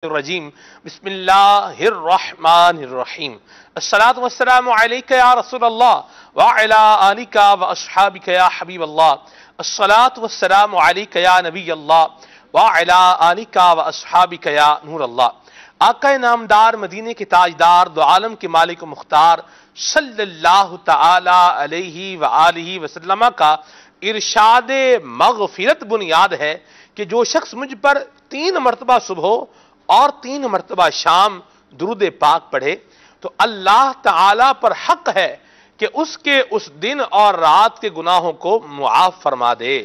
الرجیم بسم اللہ الرحمن الرحیم الصلاۃ والسلام علیک یا رسول اللہ وعلی آلک واصحابک یا حبیب اللہ الصلاۃ والسلام علیک یا نبی اللہ وعلی آلک واصحابک یا نور اللہ۔ آقا نامدار، مدینے کے تاجدار، دو عالم کے مالک و مختار صلی اللہ تعالی علیہ وآلہ وسلم کا ارشاد مغفرت بنیاد ہے کہ جو شخص مجھ پر 3 مرتبہ صبح اور 3 مرتبہ شام درود پاک پڑھے تو اللہ تعالی پر حق ہے کہ اس کے اس دن اور رات کے گناہوں کو معاف فرما دے۔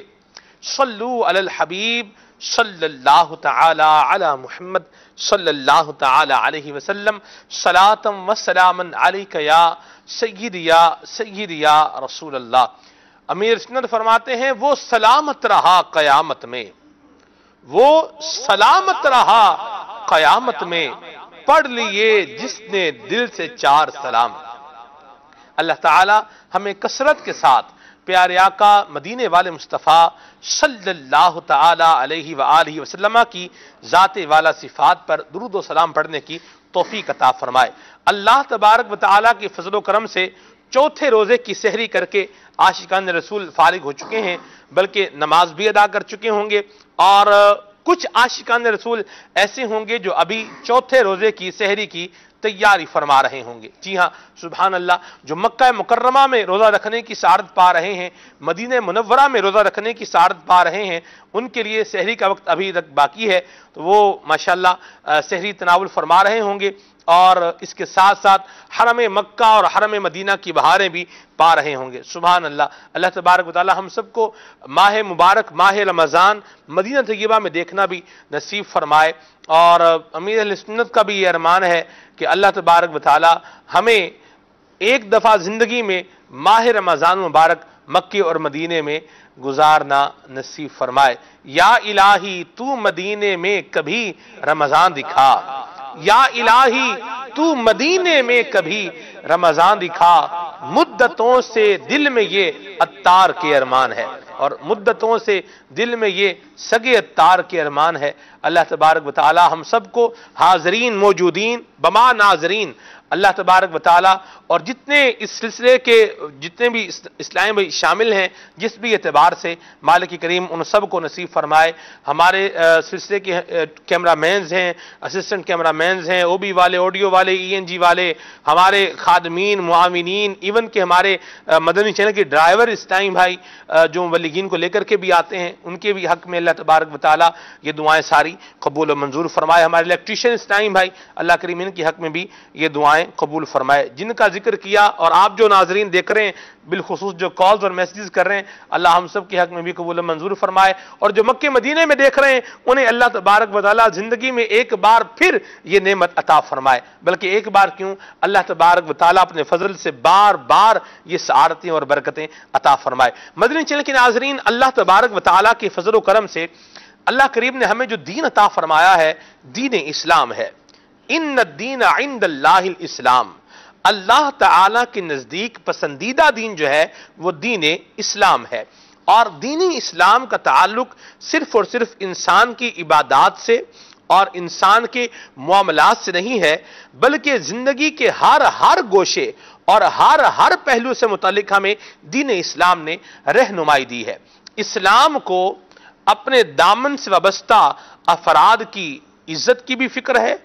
صلو علی الحبیب صلی اللہ تعالی علی محمد صلی اللہ تعالی علیہ وسلم صلاۃ و سلاما علیک یا سید یا رسول اللہ۔ امیر سند فرماتے ہیں وہ سلامت رہا قیامت میں، وہ سلامت رہا قیامت میں، پڑھ لیے جس نے دل سے 4 سلام۔ اللہ تعالی ہمیں کثرت کے ساتھ پیارے آقا مدینے والے مصطفیٰ صلی اللہ تعالی علیہ وآلہ وسلم کی ذات والا صفات پر درود و سلام پڑھنے کی توفیق عطا فرمائے۔ اللہ تبارک و تعالی کے فضل و کرم سے 4تھے روزے کی سحری کر کے عاشقان رسول فارغ ہو چکے ہیں، بلکہ نماز بھی ادا کر چکے ہوں گے، اور کچھ عاشقان رسول ایسے ہوں گے جو ابھی 4تھے روزے کی سحری کی تیاری فرما رہے ہوں گے۔ جی ہاں، سبحان اللہ، جو مکہ مکرمہ میں روزہ رکھنے کی سعادت پا رہے ہیں، مدینہ منورہ میں روزہ رکھنے کی سعادت پا رہے ہیں، ان کے لیے سحری کا وقت ابھی تک باقی ہے، تو وہ ماشاءاللہ سحری تناول فرما رہے ہوں گے، اور اس کے ساتھ ساتھ حرم مکہ اور حرم مدینہ کی بہاریں بھی پا رہے ہوں گے۔ سبحان اللہ، اللہ تبارک و تعالی ہم سب کو ماہ مبارک ماہ رمضان مدینہ طیبہ میں دیکھنا بھی نصیب فرمائے، اور امیر اہل سنت کا بھی یہ ارمان ہے کہ اللہ تبارک و تعالی ہمیں ایک دفعہ زندگی میں ماہ رمضان مبارک مکے اور مدینے میں گزارنا نصیب فرمائے۔ یا الہی تو مدینے میں کبھی رمضان دکھا، یا الہی تو مدینے میں کبھی رمضان دکھا، مدتوں سے دل میں یہ عطار کے ارمان ہے، اور مدتوں سے دل میں یہ سگے عطار کے ارمان ہے۔ اللہ تبارک و تعالی ہم سب کو حاضرین موجودین بما ناظرین اللہ تبارک و تعالی، اور جتنے اس سلسلے کے جتنے بھی اسلامی بھائی شامل ہیں جس بھی اعتبار سے، مالک کریم ان سب کو نصیب فرمائے۔ ہمارے سلسلے کے کیمرہ مینز ہیں، اسسٹنٹ کیمرہ مینز ہیں، او بی والے، آڈیو والے، ENG والے، ہمارے خادمین، معاونین، ایون کہ ہمارے مدنی چینل کے ڈرائیور اسلامی بھائی جو مبلغین کو لے کر کے بھی آتے ہیں، ان کے بھی حق میں اللہ تبارک و تعالی یہ دعائیں ساری قبول و منظور فرمائے۔ ہمارے الیکٹریشین اسلامی بھائی، اللہ کریم ان کے حق میں بھی یہ دعائیں قبول فرمائے۔ جن کا ذکر کیا اور آپ جو ناظرین دیکھ رہے ہیں، بالخصوص جو کالز اور میسیجز کر رہے ہیں، اللہ ہم سب کے حق میں بھی قبول و منظور فرمائے، اور جو مکے مدینے میں دیکھ رہے ہیں انہیں اللہ تبارک و تعالی زندگی میں ایک بار پھر یہ نعمت عطا فرمائے، بلکہ ایک بار کیوں، اللہ تبارک و تعالی اپنے فضل سے بار بار یہ سعادتیں اور برکتیں عطا فرمائے۔ مدنی چینل کے ناظرین، اللہ تبارک و تعالی کے فضل و کرم سے اللہ کریم نے ہمیں جو دین عطا فرمایا ہے، دین اسلام ہے۔ ان الدین عند اللہ الاسلام، اللہ تعالیٰ کے نزدیک پسندیدہ دین جو ہے وہ دین اسلام ہے، اور دین اسلام کا تعلق صرف اور صرف انسان کی عبادات سے اور انسان کے معاملات سے نہیں ہے، بلکہ زندگی کے ہر گوشے اور ہر پہلو سے متعلق ہمیں دین اسلام نے رہنمائی دی ہے۔ اسلام کو اپنے دامن سے وابستہ افراد کی عزت کی بھی فکر ہے،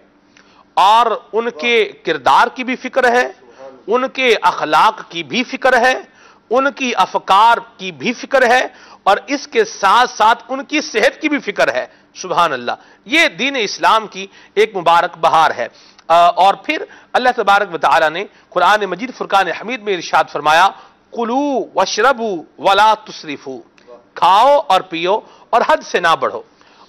اور ان کے کردار کی بھی فکر ہے، ان کے اخلاق کی بھی فکر ہے، ان کی افکار کی بھی فکر ہے، اور اس کے ساتھ ساتھ ان کی صحت کی بھی فکر ہے۔ سبحان اللہ، یہ دین اسلام کی ایک مبارک بہار ہے۔ اور پھر اللہ تبارک و تعالی نے قرآن مجید فرقان حمید میں ارشاد فرمایا، کلوا واشربوا ولا تسرفوا، کھاؤ اور پیو اور حد سے نہ بڑھو۔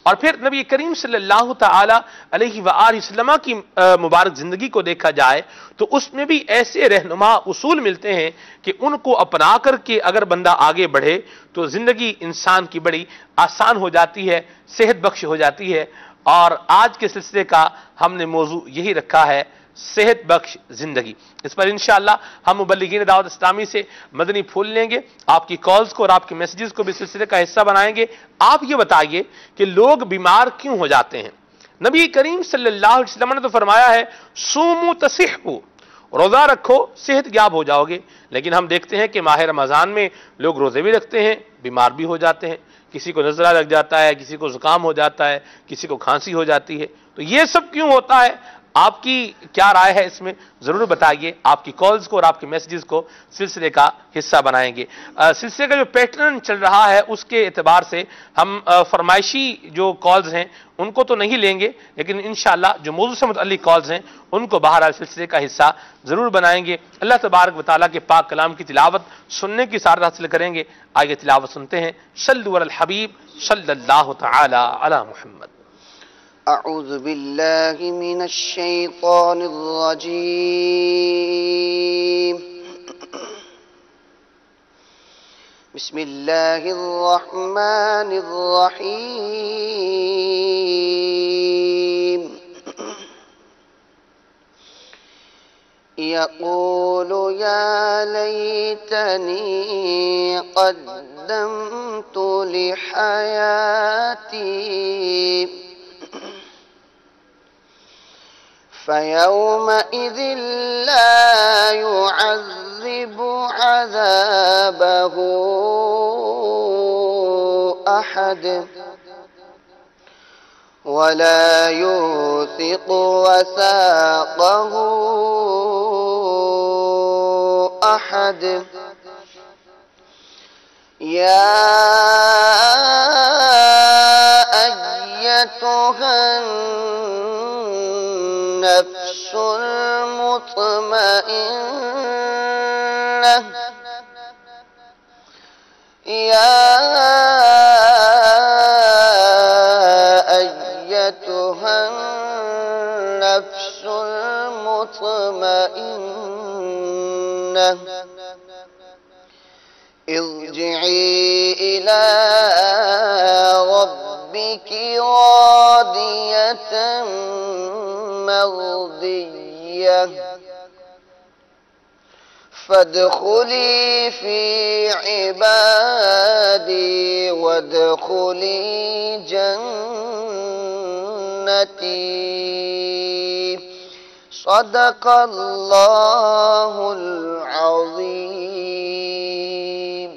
اور پھر نبی کریم صلی اللہ تعالی علیہ وآلہ وسلم کی مبارک زندگی کو دیکھا جائے تو اس میں بھی ایسے رہنما اصول ملتے ہیں کہ ان کو اپنا کر کے اگر بندہ آگے بڑھے تو زندگی انسان کی بڑی آسان ہو جاتی ہے، صحت بخش ہو جاتی ہے۔ اور آج کے سلسلے کا ہم نے موضوع یہی رکھا ہے، صحت بخش زندگی۔ اس پر انشاءاللہ ہم مبلغین دعوت اسلامی سے مدنی پھول لیں گے، آپ کی کالز کو اور آپ کے میسیجز کو بھی سلسلے کا حصہ بنائیں گے۔ آپ یہ بتائیے کہ لوگ بیمار کیوں ہو جاتے ہیں؟ نبی کریم صلی اللہ علیہ وسلم نے تو فرمایا ہے سومو تصحو، روزہ رکھو صحت یاب ہو جاؤ گے، لیکن ہم دیکھتے ہیں کہ ماہ رمضان میں لوگ روزے بھی رکھتے ہیں، بیمار بھی ہو جاتے ہیں، کسی کو نزلہ لگ جاتا ہے، کسی کو زکام ہو جاتا ہے، کسی کو کھانسی ہو جاتی ہے، تو یہ سب کیوں ہوتا ہے؟ آپ کی کیا رائے ہے اس میں؟ ضرور بتائیے، آپ کی کالز کو اور آپ کے میسیجز کو سلسلے کا حصہ بنائیں گے۔ سلسلے کا جو پیٹرن چل رہا ہے اس کے اعتبار سے ہم فرمائشی جو کالز ہیں ان کو تو نہیں لیں گے، لیکن انشاءاللہ جو موضوع سے متعلق کالز ہیں ان کو بہرحال سلسلے کا حصہ ضرور بنائیں گے۔ اللہ تبارک و تعالیٰ کے پاک کلام کی تلاوت سننے کی سعادت حاصل کریں گے۔ آگے تلاوت سنتے ہیں۔ صلوا علی الحبیب صلی اللہ تعالی علی محمد۔ أعوذ بالله من الشيطان الرجيم بسم الله الرحمن الرحيم يقول يا ليتني قدمت لحياتي فيومئذ لا يعذب عذابه أحد ولا يوثق وثاقه أحد يا أيتها النفس المطمئنة يا أيتها النفس المطمئنة ارجعي إلى ربك راضية مرضية فادخلي في عبادي وادخلي جنتي صدق الله العظيم۔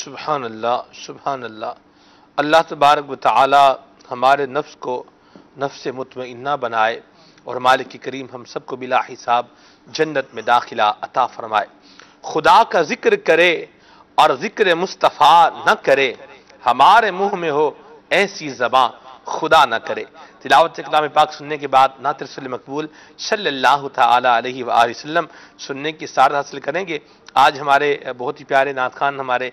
سبحان اللہ، سبحان اللہ۔ اللہ تبارک و تعالی ہمارے نفس کو نفس مطمئنہ بنائے اور مالک کریم ہم سب کو بلا حساب جنت میں داخلہ عطا فرمائے۔ خدا کا ذکر کرے اور ذکر مصطفیٰ نہ کرے، ہمارے منہ میں ہو ایسی زباں خدا نہ کرے۔ تلاوت کلام پاک سننے کے بعد نعت رسول مقبول صلی اللہ تعالی علیہ وآلہ وسلم سننے کی سعادت حاصل کریں گے۔ آج ہمارے بہت ہی پیارے نعت خان، ہمارے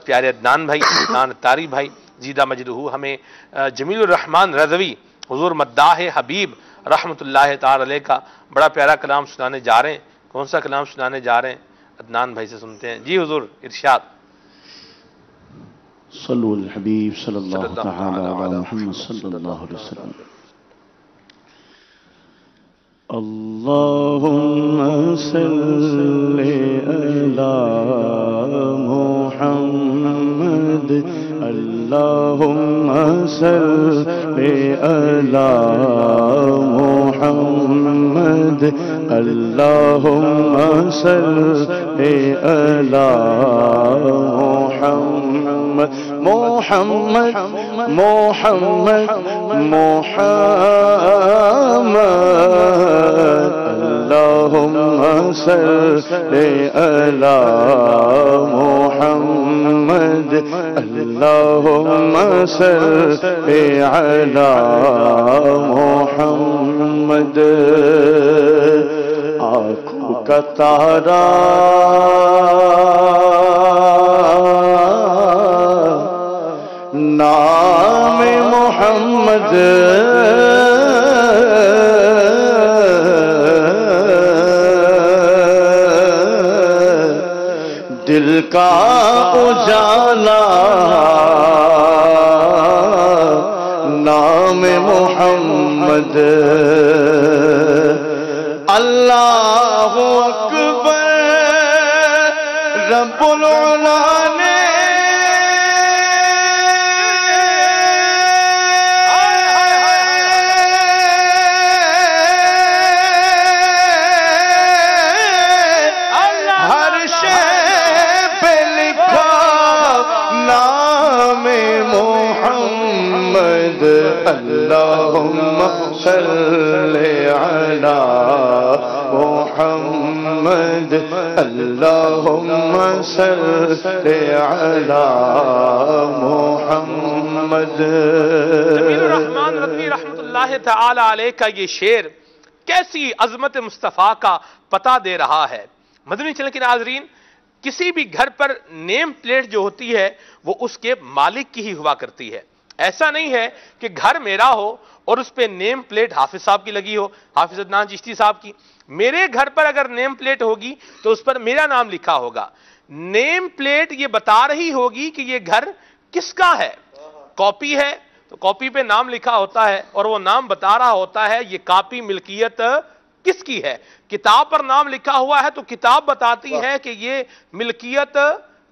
پیارے عدنان بھائی، عدنان تاری بھائی زیدہ مجدہ ہمیں جمیل الرحمن رضوی حضور مداح حبیب رحمت اللہ تعالی علیہ کا بڑا پیارا کلام سنانے جا رہے ہیں۔ کون سا کلام سنانے جا رہے ہیں؟ عدنان بھائی سے سنتے ہیں۔ جی حضور ارشاد۔ صلو علی الحبیب صلی اللہ تعالی علی محمد صلی اللہ علیہ وسلم۔ اللہم صلی علی محمد اللہم صلی علی محمد اللہم صلی علی محمد محمد محمد محمد اللہم صلی علی محمد اللہم صلی علی محمد۔ آنکھوں کا تارا نام محمد دل کا اجالا نام محمد۔ اللہ اکبر رب العلا نے صل علی محمد اللہم صل علی محمد. جمیل الرحمن ندوی رحمت اللہ تعالی علیہ کا یہ شعر کیسی عظمت مصطفیٰ کا پتہ دے رہا ہے. مدنی چینل کے ناظرین، کسی بھی گھر پر نیم پلیٹ جو ہوتی ہے وہ اس کے مالک کی ہی ہوا کرتی ہے. ایسا نہیں ہے کہ گھر میرا ہو اور اس پہ نیم پلیٹ حافظ صاحب کی لگی ہو، حافظ عدنان چشتی صاحب کی. میرے گھر پر اگر نیم پلیٹ ہوگی تو اس پر میرا نام لکھا ہوگا. نیم پلیٹ یہ بتا رہی ہوگی کہ یہ گھر کس کا ہے. کاپی ہے تو کاپی پہ نام لکھا ہوتا ہے اور وہ نام بتا رہا ہوتا ہے یہ کاپی ملکیت کس کی ہے. کتاب پر نام لکھا ہوا ہے تو کتاب بتاتی ہے کہ یہ ملکیت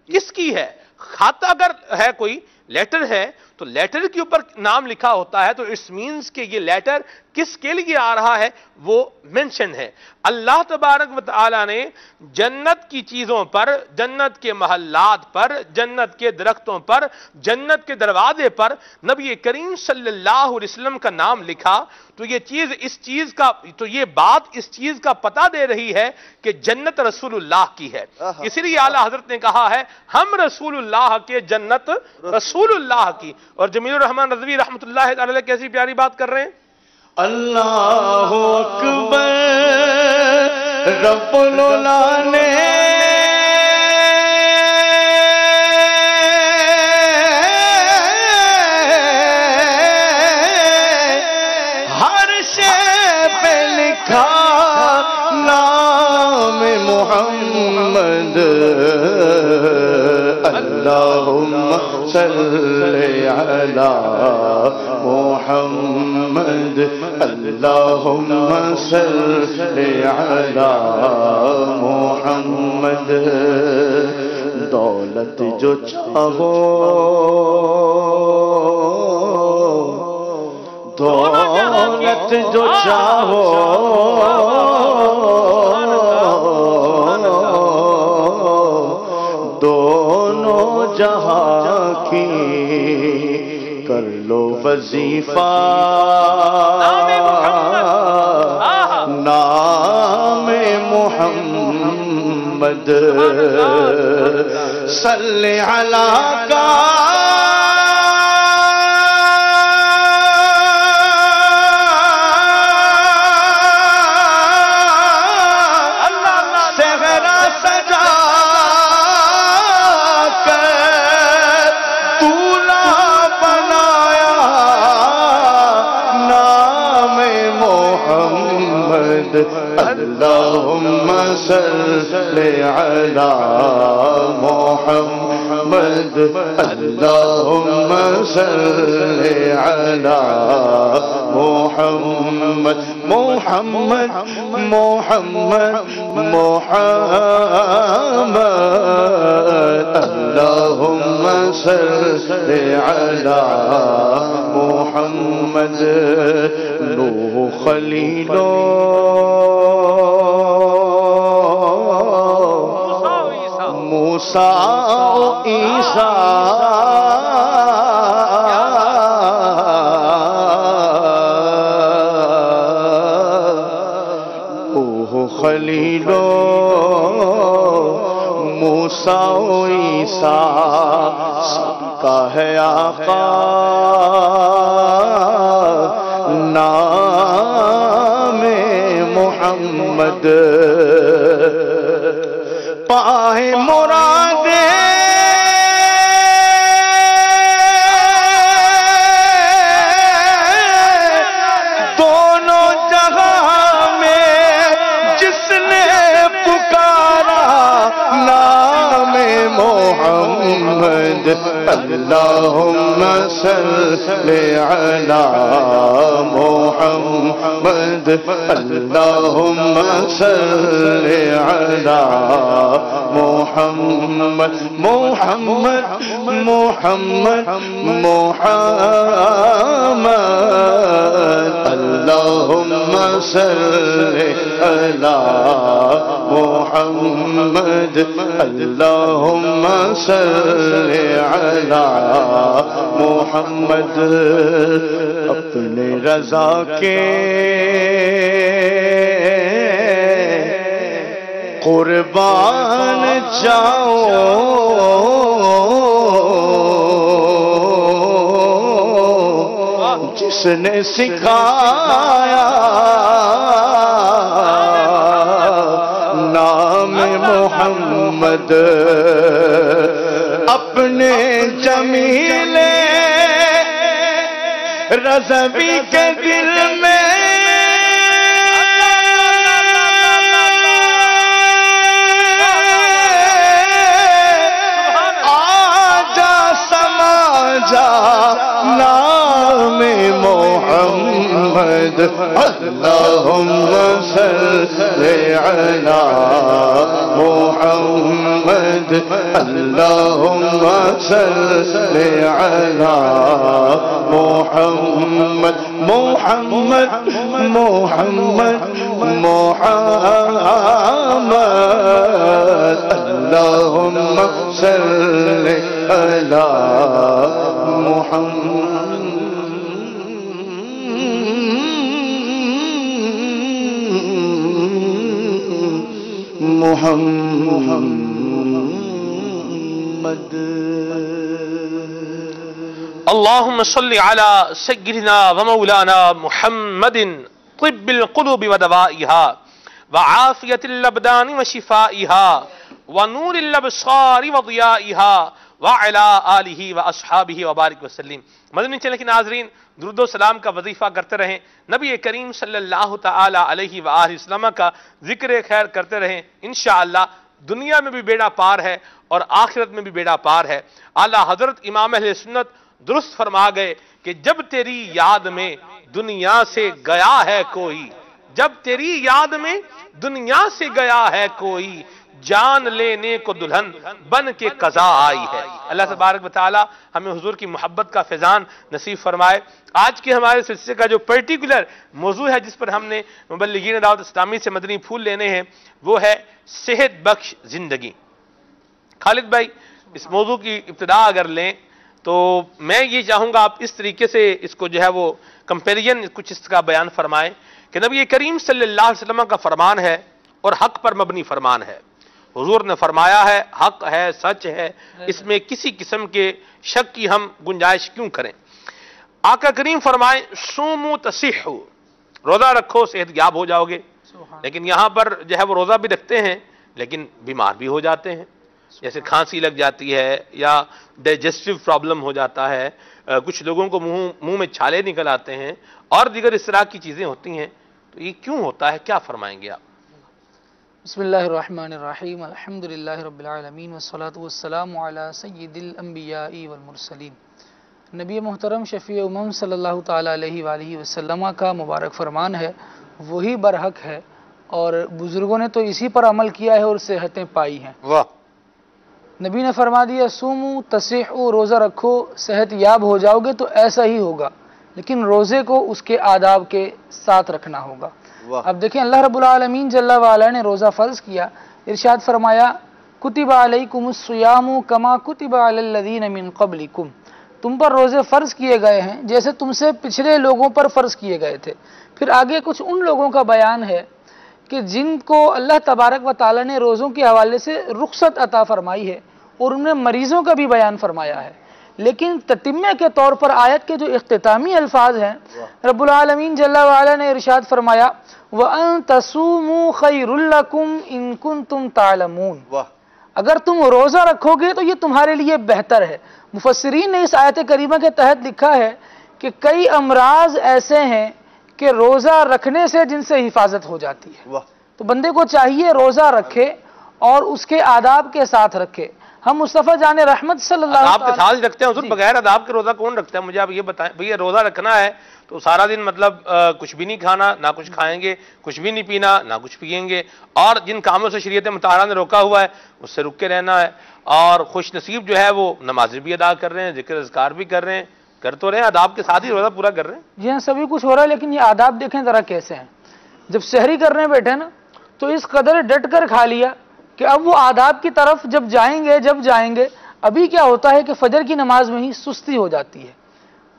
کس کی ہے. خط اگر ہے کوئی لیٹر ہے تو لیٹر کے اوپر نام لکھا ہوتا ہے تو اٹس مینز کہ یہ لیٹر کس کے لیے آ رہا ہے وہ مینشن ہے. اللہ تبارک و تعالی نے جنت کی چیزوں پر، جنت کے محلات پر، جنت کے درختوں پر، جنت کے دروازے پر نبی کریم صلی اللہ علیہ وسلم کا نام لکھا تو یہ بات اس چیز کا پتہ دے رہی ہے کہ جنت رسول اللہ کی ہے. اسی لیے اعلیٰ حضرت نے کہا ہے ہم رسول اللہ کے، جنت رسول اللہ کی. اور جمیل الرحمن ندوی رحمت اللہ علیہ کیسی پیاری بات کر رہے ہیں. اللہ اکبر رب العلا نے ہر شے پہ لکھا نام محمد. اللہم صل علی محمد اللہم صل علی محمد. دولت جو چاہو دولت جو چاہو دونوں جہاں کی کر لو وظیفہ نام محمد. صلی علی کا اللہم صل علی محمد اللہم صل علی محمد. محمد محمد محمد اللہم صل علی محمد. نوح خلیلو موسیٰ و عیسیٰ اوہ خلیلو موسیٰ و عیسیٰ سب کا ہے آقا نام محمد. پائے مرادیں دونوں جہاں میں جس نے پکارا نام محمد. اللہم صل علی محمد اللہم صل علی محمد. محمد محمد محمد اللہم صل علی محمد اللہم صل علی محمد اپنے رضا کے قربان جاؤ جس نے سکھایا نام محمد اپنے جمیل رضوی کے دل میں نام محمد اللہم صل علی محمد اللہم صل علی محمد محمد محمد محمد اللہم صل علی محمد اللهم صل على سيدنا ومولانا محمد طب القلوب ودوائها وعافية الأبدان وشفائها ونور الأبصار وضيائها وعلى آلہ واصحابہ وبارک وسلم۔ مدنی چینل کے ناظرین، درود و سلام کا وظیفہ کرتے رہیں، نبی کریم صلی اللہ تعالی علیہ وآلہ وسلم کا ذکر خیر کرتے رہیں، انشاءاللہ دنیا میں بھی بیڑا پار ہے اور آخرت میں بھی بیڑا پار ہے۔ اعلیٰ حضرت امام اہل سنت درست فرما گئے کہ جب تیری یاد میں دنیا سے گیا ہے کوئی، جب تیری یاد میں دنیا سے گیا ہے کوئی، جان لینے کو دلہن بن کے قضا آئی ہے۔ اللہ تبارک و تعالی ہمیں حضور کی محبت کا فیضان نصیب فرمائے۔ آج کے ہمارے سلسلے کا جو پرٹیکولر موضوع ہے جس پر ہم نے مبلغین دعوت اسلامی سے مدنی پھول لینے ہیں وہ ہے صحت بخش زندگی۔ خالد بھائی اس موضوع کی ابتدا اگر لیں تو میں یہ چاہوں گا آپ اس طریقے سے اس کو جو ہے وہ کمپیریزن کچھ اس کا بیان فرمائیں کہ نبی کریم صلی اللہ علیہ وسلم کا فرمان ہے اور حق پر مبنی فرمان ہے۔ حضور نے فرمایا ہے، حق ہے، سچ ہے، اس میں کسی قسم کے شک کی ہم گنجائش کیوں کریں۔ آقا کریم فرمائیں صوموا تصحوا، روزہ رکھو صحت یاب ہو جاؤ گے۔ لیکن یہاں پر جو ہے وہ روزہ بھی رکھتے ہیں لیکن بیمار بھی ہو جاتے ہیں، جیسے کھانسی لگ جاتی ہے یا ڈائجسٹیو پرابلم ہو جاتا ہے، کچھ لوگوں کو منہ میں چھالے نکل آتے ہیں اور دیگر اس طرح کی چیزیں ہوتی ہیں، تو یہ کیوں ہوتا ہے، کیا فرمائیں گے آپ؟ بسم اللہ الرحمن الرحیم، الحمدللہ رب العالمین والصلاة والسلام علی سید الانبیاء والمرسلین۔ نبی محترم شفیع امم صلی اللہ تعالیٰ علیہ وآلہ وسلم کا مبارک فرمان ہے، وہی برحق ہے اور بزرگوں نے تو اسی پر عمل کیا ہے اور صحتیں پائی ہیں۔ واہ! نبی نے فرما دیا صوموا تصحوا، روزہ رکھو صحت یاب ہو جاؤ گے، تو ایسا ہی ہوگا، لیکن روزے کو اس کے آداب کے ساتھ رکھنا ہوگا۔ اب دیکھیں اللہ رب العالمین جل وعلا نے روزہ فرض کیا، ارشاد فرمایا کتب علیکم الصیام کما کتب علی الذین من قبلکم، تم پر روزے فرض کیے گئے ہیں جیسے تم سے پچھلے لوگوں پر فرض کیے گئے تھے۔ پھر آگے کچھ ان لوگوں کا بیان ہے کہ جن کو اللہ تبارک و تعالی نے روزوں کے حوالے سے رخصت عطا فرمائی ہے اور انہوں نے مریضوں کا بھی بیان فرمایا ہے، لیکن تتمہ کے طور پر آیت کے جو اختتامی الفاظ ہیں رب العالمین جل وعلا نے ارشاد فرمایا وَأَن تَصُومُوا خَيْرٌ لَكُمْ إِن كُنتُمْ تَعْلَمُونَ، اگر تم روزہ رکھو گے تو یہ تمہارے لیے بہتر ہے۔ مفسرین نے اس آیت کریمہ کے تحت لکھا ہے کہ کئی امراض ایسے ہیں کہ روزہ رکھنے سے جن سے حفاظت ہو جاتی ہے، تو بندے کو چاہیے روزہ رکھے اور اس کے آداب کے ساتھ رکھے۔ ہم مصطفیٰ جان رحمت صلی اللہ علیہ وسلم آداب کے ساتھ رکھتے ہیں حضور، بغیر آداب کے روزہ کون رکھتا ہے؟ مجھے آپ یہ بتائیں بھئی روزہ رکھنا ہے تو سارا دن مطلب کچھ بھی نہیں کھانا، نہ کچھ کھائیں گے، کچھ بھی نہیں پینا، نہ کچھ پیئیں گے، اور جن کاموں سے شریعت مطہرہ نے روکا ہوا ہے اس سے رک کے رہنا ہے، اور خوش نصیب جو ہے وہ نمازیں بھی ادا کر رہے ہیں، ذکر اذکار بھی کر رہے ہیں، کر تو رہے ہیں، آداب کے ساتھ ہی روزہ پورا کر رہے ہیں۔ جی ہاں، سبھی کچھ ہو رہا ہے، لیکن یہ آداب دیکھیں ذرا کیسے ہیں۔ جب سحری کرنے بیٹھے نا تو اس قدر ڈٹ کر کھا لیا کہ اب وہ آداب کی طرف جب جائیں گے ابھی کیا ہوتا ہے کہ فجر کی نماز میں ہی سستی ہو جاتی ہے،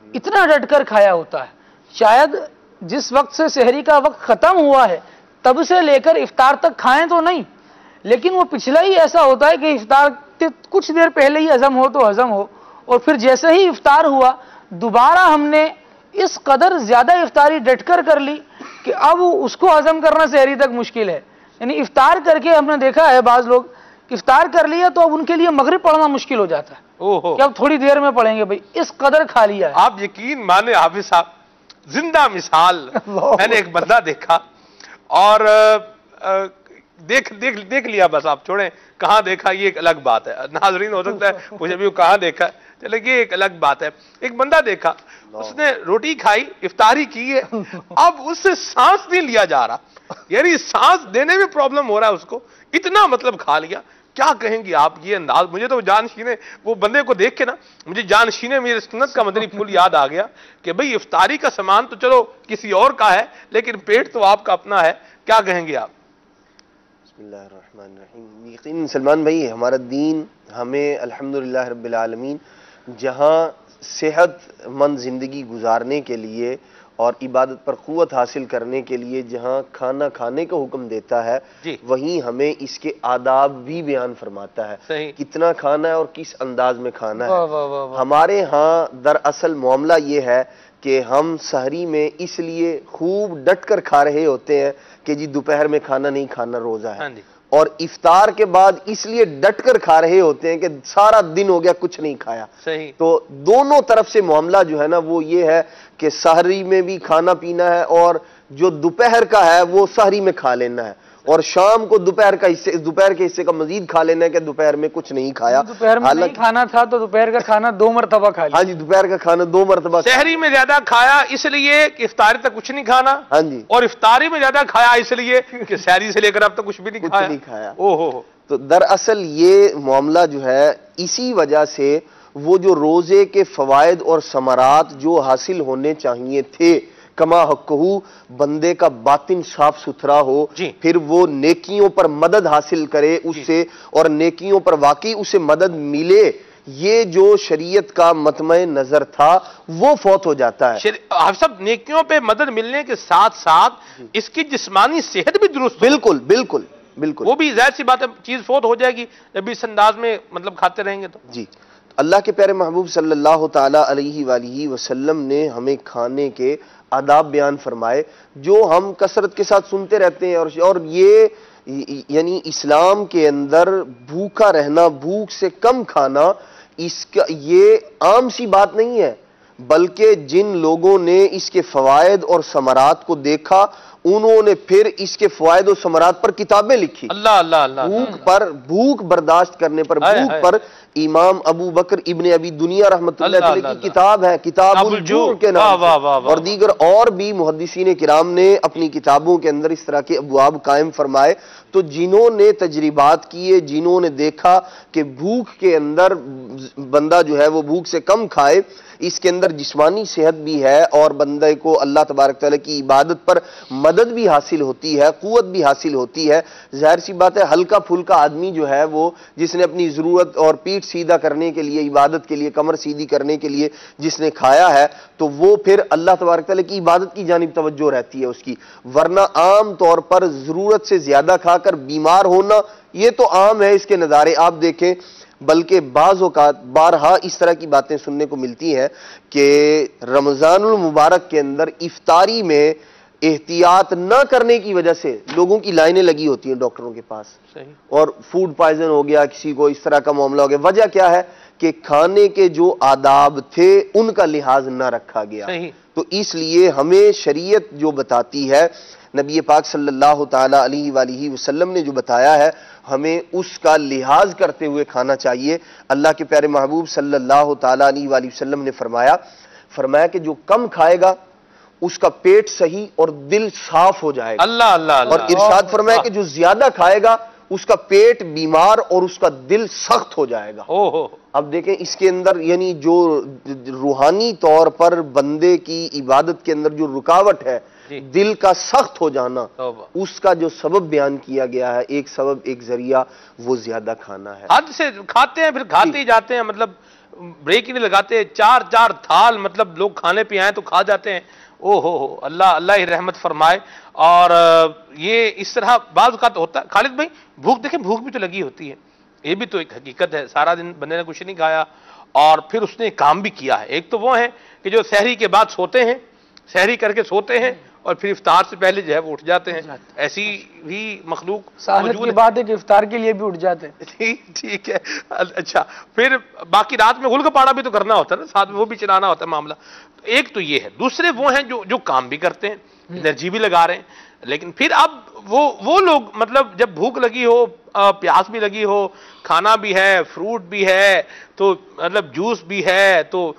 اتنا ڈٹ کر کھایا ہوتا ہے. شاید جس وقت سے سحری کا وقت ختم ہوا ہے تب سے لے کر افطار تک کھائیں تو نہیں، لیکن وہ پچھلا ہی ایسا ہوتا ہے کہ افطار کے کچھ دیر پہلے ہی ہضم ہو تو ہضم ہو، اور پھر جیسے ہی افطار ہوا دوبارہ ہم نے اس قدر زیادہ افطاری ڈٹ کر لی کہ اب اس کو ہضم کرنا سحری تک مشکل ہے. یعنی افطار کر کے ہم نے دیکھا ہے بعض لوگ افطار کر لیا تو اب ان کے لیے مغرب پڑھنا مشکل ہو جاتا ہے کہ اب تھوڑی دیر میں پڑھیں گے. بھائی اس قدر کھا لیا ہے. آپ یقین مانے حافظ صاحب، زندہ مثال میں نے ایک بندہ دیکھا اور دیکھ لیا، بس آپ چھوڑیں کہاں دیکھا یہ ایک الگ بات ہے، ناظرین ہو سکتا ہے مجھے بھی کہاں دیکھا، چلے یہ ایک الگ بات ہے. ایک بندہ دیکھا، اس نے روٹی کھائی، افطاری کی ہے، اب اس سے سانس نہیں لیا جا رہا، یعنی سانس دینے میں پرابلم ہو رہا ہے اس کو، اتنا مطلب کھا لیا. کیا کہیں گے آپ یہ انداز؟ مجھے تو جانشینے وہ بندے کو دیکھ کے نا مجھے جانشینے میرے سنت کا مدنی پھول یاد آ گیا کہ بھئی افطاری کا سامان تو چلو کسی اور کا ہے لیکن پیٹ تو آپ کا اپنا ہے. کیا کہیں گے آپ؟ بسم اللہ الرحمن الرحیم. یقین سلمان بھائی، ہمارا دین ہمیں الحمدللہ رب العالمین جہاں صحت مند زندگی گزارنے کے لیے اور عبادت پر قوت حاصل کرنے کے لیے جہاں کھانا کھانے کا حکم دیتا ہے، وہیں ہمیں اس کے آداب بھی بیان فرماتا ہے، کتنا کھانا ہے اور کس انداز میں کھانا ہے. ہمارے ہاں دراصل معاملہ یہ ہے کہ ہم سحری میں اس لیے خوب ڈٹ کر کھا رہے ہوتے ہیں کہ جی دوپہر میں کھانا نہیں کھانا، روزہ ہے، اور افطار کے بعد اس لیے ڈٹ کر کھا رہے ہوتے ہیں کہ سارا دن ہو گیا کچھ نہیں کھایا. تو دونوں طرف سے معاملہ جو ہے نا وہ یہ ہے کہ سحری میں بھی کھانا پینا ہے اور جو دوپہر کا ہے وہ سحری میں کھا لینا ہے، اور شام کو دوپہر کے حصے کا مزید کھا لینا ہے کہ دوپہر میں کچھ نہیں کھایا. دوپہر میں نہیں کھانا تھا تو دوپہر کا کھانا 2 مرتبہ کھا لیا. ہاں جی، دوپہر کا کھانا 2 مرتبہ. سحری میں زیادہ کھایا اس لیے کہ افطاری تک کچھ نہیں کھانا، ہاں جی، اور افطاری میں زیادہ کھایا اس لیے کہ سحری سے لے کر اب تک کچھ بھی نہیں کھایا. تو دراصل یہ معاملہ جو ہے اسی وجہ سے وہ جو روزے کے فوائد اور ثمرات جو حاصل ہونے چاہیے تھے، کما حقہو، بندے کا باطن صاف ستھرا ہو، پھر وہ نیکیوں پر مدد حاصل کرے اس سے، اور نیکیوں پر واقعی اسے مدد ملے، یہ جو شریعت کا مطمع نظر تھا وہ فوت ہو جاتا ہے. آپ سب نیکیوں پہ مدد ملنے کے ساتھ ساتھ اس کی جسمانی صحت بھی درست. بالکل بالکل بالکل، وہ بھی ظاہر سی بات ہے چیز فوت ہو جائے گی جب بھی اس انداز میں مطلب کھاتے رہیں گے تو. جی، اللہ کے پیارے محبوب صلی اللہ تعالی علیہ وآلہ وسلم نے ہمیں کھانے کے آداب بیان فرمائے جو ہم کثرت کے ساتھ سنتے رہتے ہیں، اور یہ یعنی اسلام کے اندر بھوکا رہنا، بھوک سے کم کھانا، اس کا یہ عام سی بات نہیں ہے، بلکہ جن لوگوں نے اس کے فوائد اور ثمرات کو دیکھا انہوں نے پھر اس کے فوائد و ثمرات پر کتابیں لکھی. اللہ اللہ اللہ. بھوک برداشت کرنے پر، بھوک پر امام ابو بکر ابن ابی دنیا رحمۃ اللہ علیہ کی کتاب ہے کتاب الجوع کے نام سے، اور دیگر اور بھی محدثین کرام نے اپنی کتابوں کے اندر اس طرح کے ابواب قائم فرمائے. تو جنہوں نے تجربات کیے، جنہوں نے دیکھا کہ بھوک کے اندر بندہ جو ہے وہ بھوک سے کم کھائے، اس کے اندر جسمانی صحت بھی ہے اور بندے کو اللہ تبارک تعالیٰ کی عبادت پر مدد بھی حاصل ہوتی ہے، قوت بھی حاصل ہوتی ہے. ظاہر سی بات ہے ہلکا پھلکا آدمی جو ہے وہ جس نے اپنی ضرورت اور پیٹ سیدھا کرنے کے لیے، عبادت کے لیے، کمر سیدھی کرنے کے لیے جس نے کھایا ہے تو وہ پھر اللہ تبارک تعالیٰ کی عبادت کی جانب توجہ رہتی ہے اس کی. ورنہ عام طور پر ضرورت سے زیادہ کھا کر بیمار ہونا یہ تو عام ہے، اس کے نظارے آپ دیکھیں. بلکہ بعض اوقات بارہا اس طرح کی باتیں سننے کو ملتی ہیں کہ رمضان المبارک کے اندر افطاری میں احتیاط نہ کرنے کی وجہ سے لوگوں کی لائنیں لگی ہوتی ہیں ڈاکٹروں کے پاس، اور فوڈ پوائزن ہو گیا، کسی کو اس طرح کا معاملہ ہو گیا. وجہ کیا ہے کہ کھانے کے جو آداب تھے ان کا لحاظ نہ رکھا گیا. تو اس لیے ہمیں شریعت جو بتاتی ہے، نبی پاک صلی اللہ تعالی علیہ وآلہ وسلم نے جو بتایا ہے، ہمیں اس کا لحاظ کرتے ہوئے کھانا چاہیے. اللہ کے پیارے محبوب صلی اللہ تعالی علیہ وآلہ وسلم نے فرمایا کہ جو کم کھائے گا اس کا پیٹ صحیح اور دل صاف ہو جائے گا. اللہ اللہ. اور ارشاد فرمایا کہ جو زیادہ کھائے گا اس کا پیٹ بیمار اور اس کا دل سخت ہو جائے گا. اب دیکھیں اس کے اندر یعنی جو روحانی طور پر بندے کی عبادت کے اندر جو رکاوٹ ہے دل کا سخت ہو جانا، اس کا جو سبب بیان کیا گیا ہے، ایک سبب، ایک ذریعہ، وہ زیادہ کھانا ہے۔ حد سے کھاتے ہیں، پھر کھاتے ہی جاتے ہیں، مطلب بریک ہی نہیں لگاتے، چار چار تھال مطلب لوگ کھانے پہ آئیں تو کھا جاتے ہیں۔ او ہو اللہ ہی رحمت فرمائے۔ اور یہ اس طرح بعض اوقات ہوتا ہے۔ خالد بھائی بھوک دیکھیں، بھوک بھی تو لگی ہوتی ہے، یہ بھی تو ایک حقیقت ہے۔ سارا دن بندے نے کچھ نہیں کھایا اور پھر اس نے کام بھی کیا ہے۔ ایک تو وہ ہے کہ جو سحری کے بعد سوتے ہیں، سحری کر کے سوتے ہیں اور پھر افطار سے پہلے جو ہے وہ اٹھ جاتے ہیں، ایسی بھی مخلوق سعادت کی بات ہے کہ افطار کے لیے بھی اٹھ جاتے ہیں۔ ٹھیک ہے، اچھا پھر باقی رات میں غل کا پاڑا بھی تو کرنا ہوتا ہے نا، ساتھ میں وہ بھی چلانا ہوتا ہے معاملہ۔ ایک تو یہ ہے، دوسرے وہ ہیں جو کام بھی کرتے ہیں، انرجی بھی لگا رہے ہیں، لیکن پھر اب وہ لوگ مطلب جب بھوک لگی ہو، پیاس بھی لگی ہو، کھانا بھی ہے، فروٹ بھی ہے، تو مطلب جوس بھی ہے، تو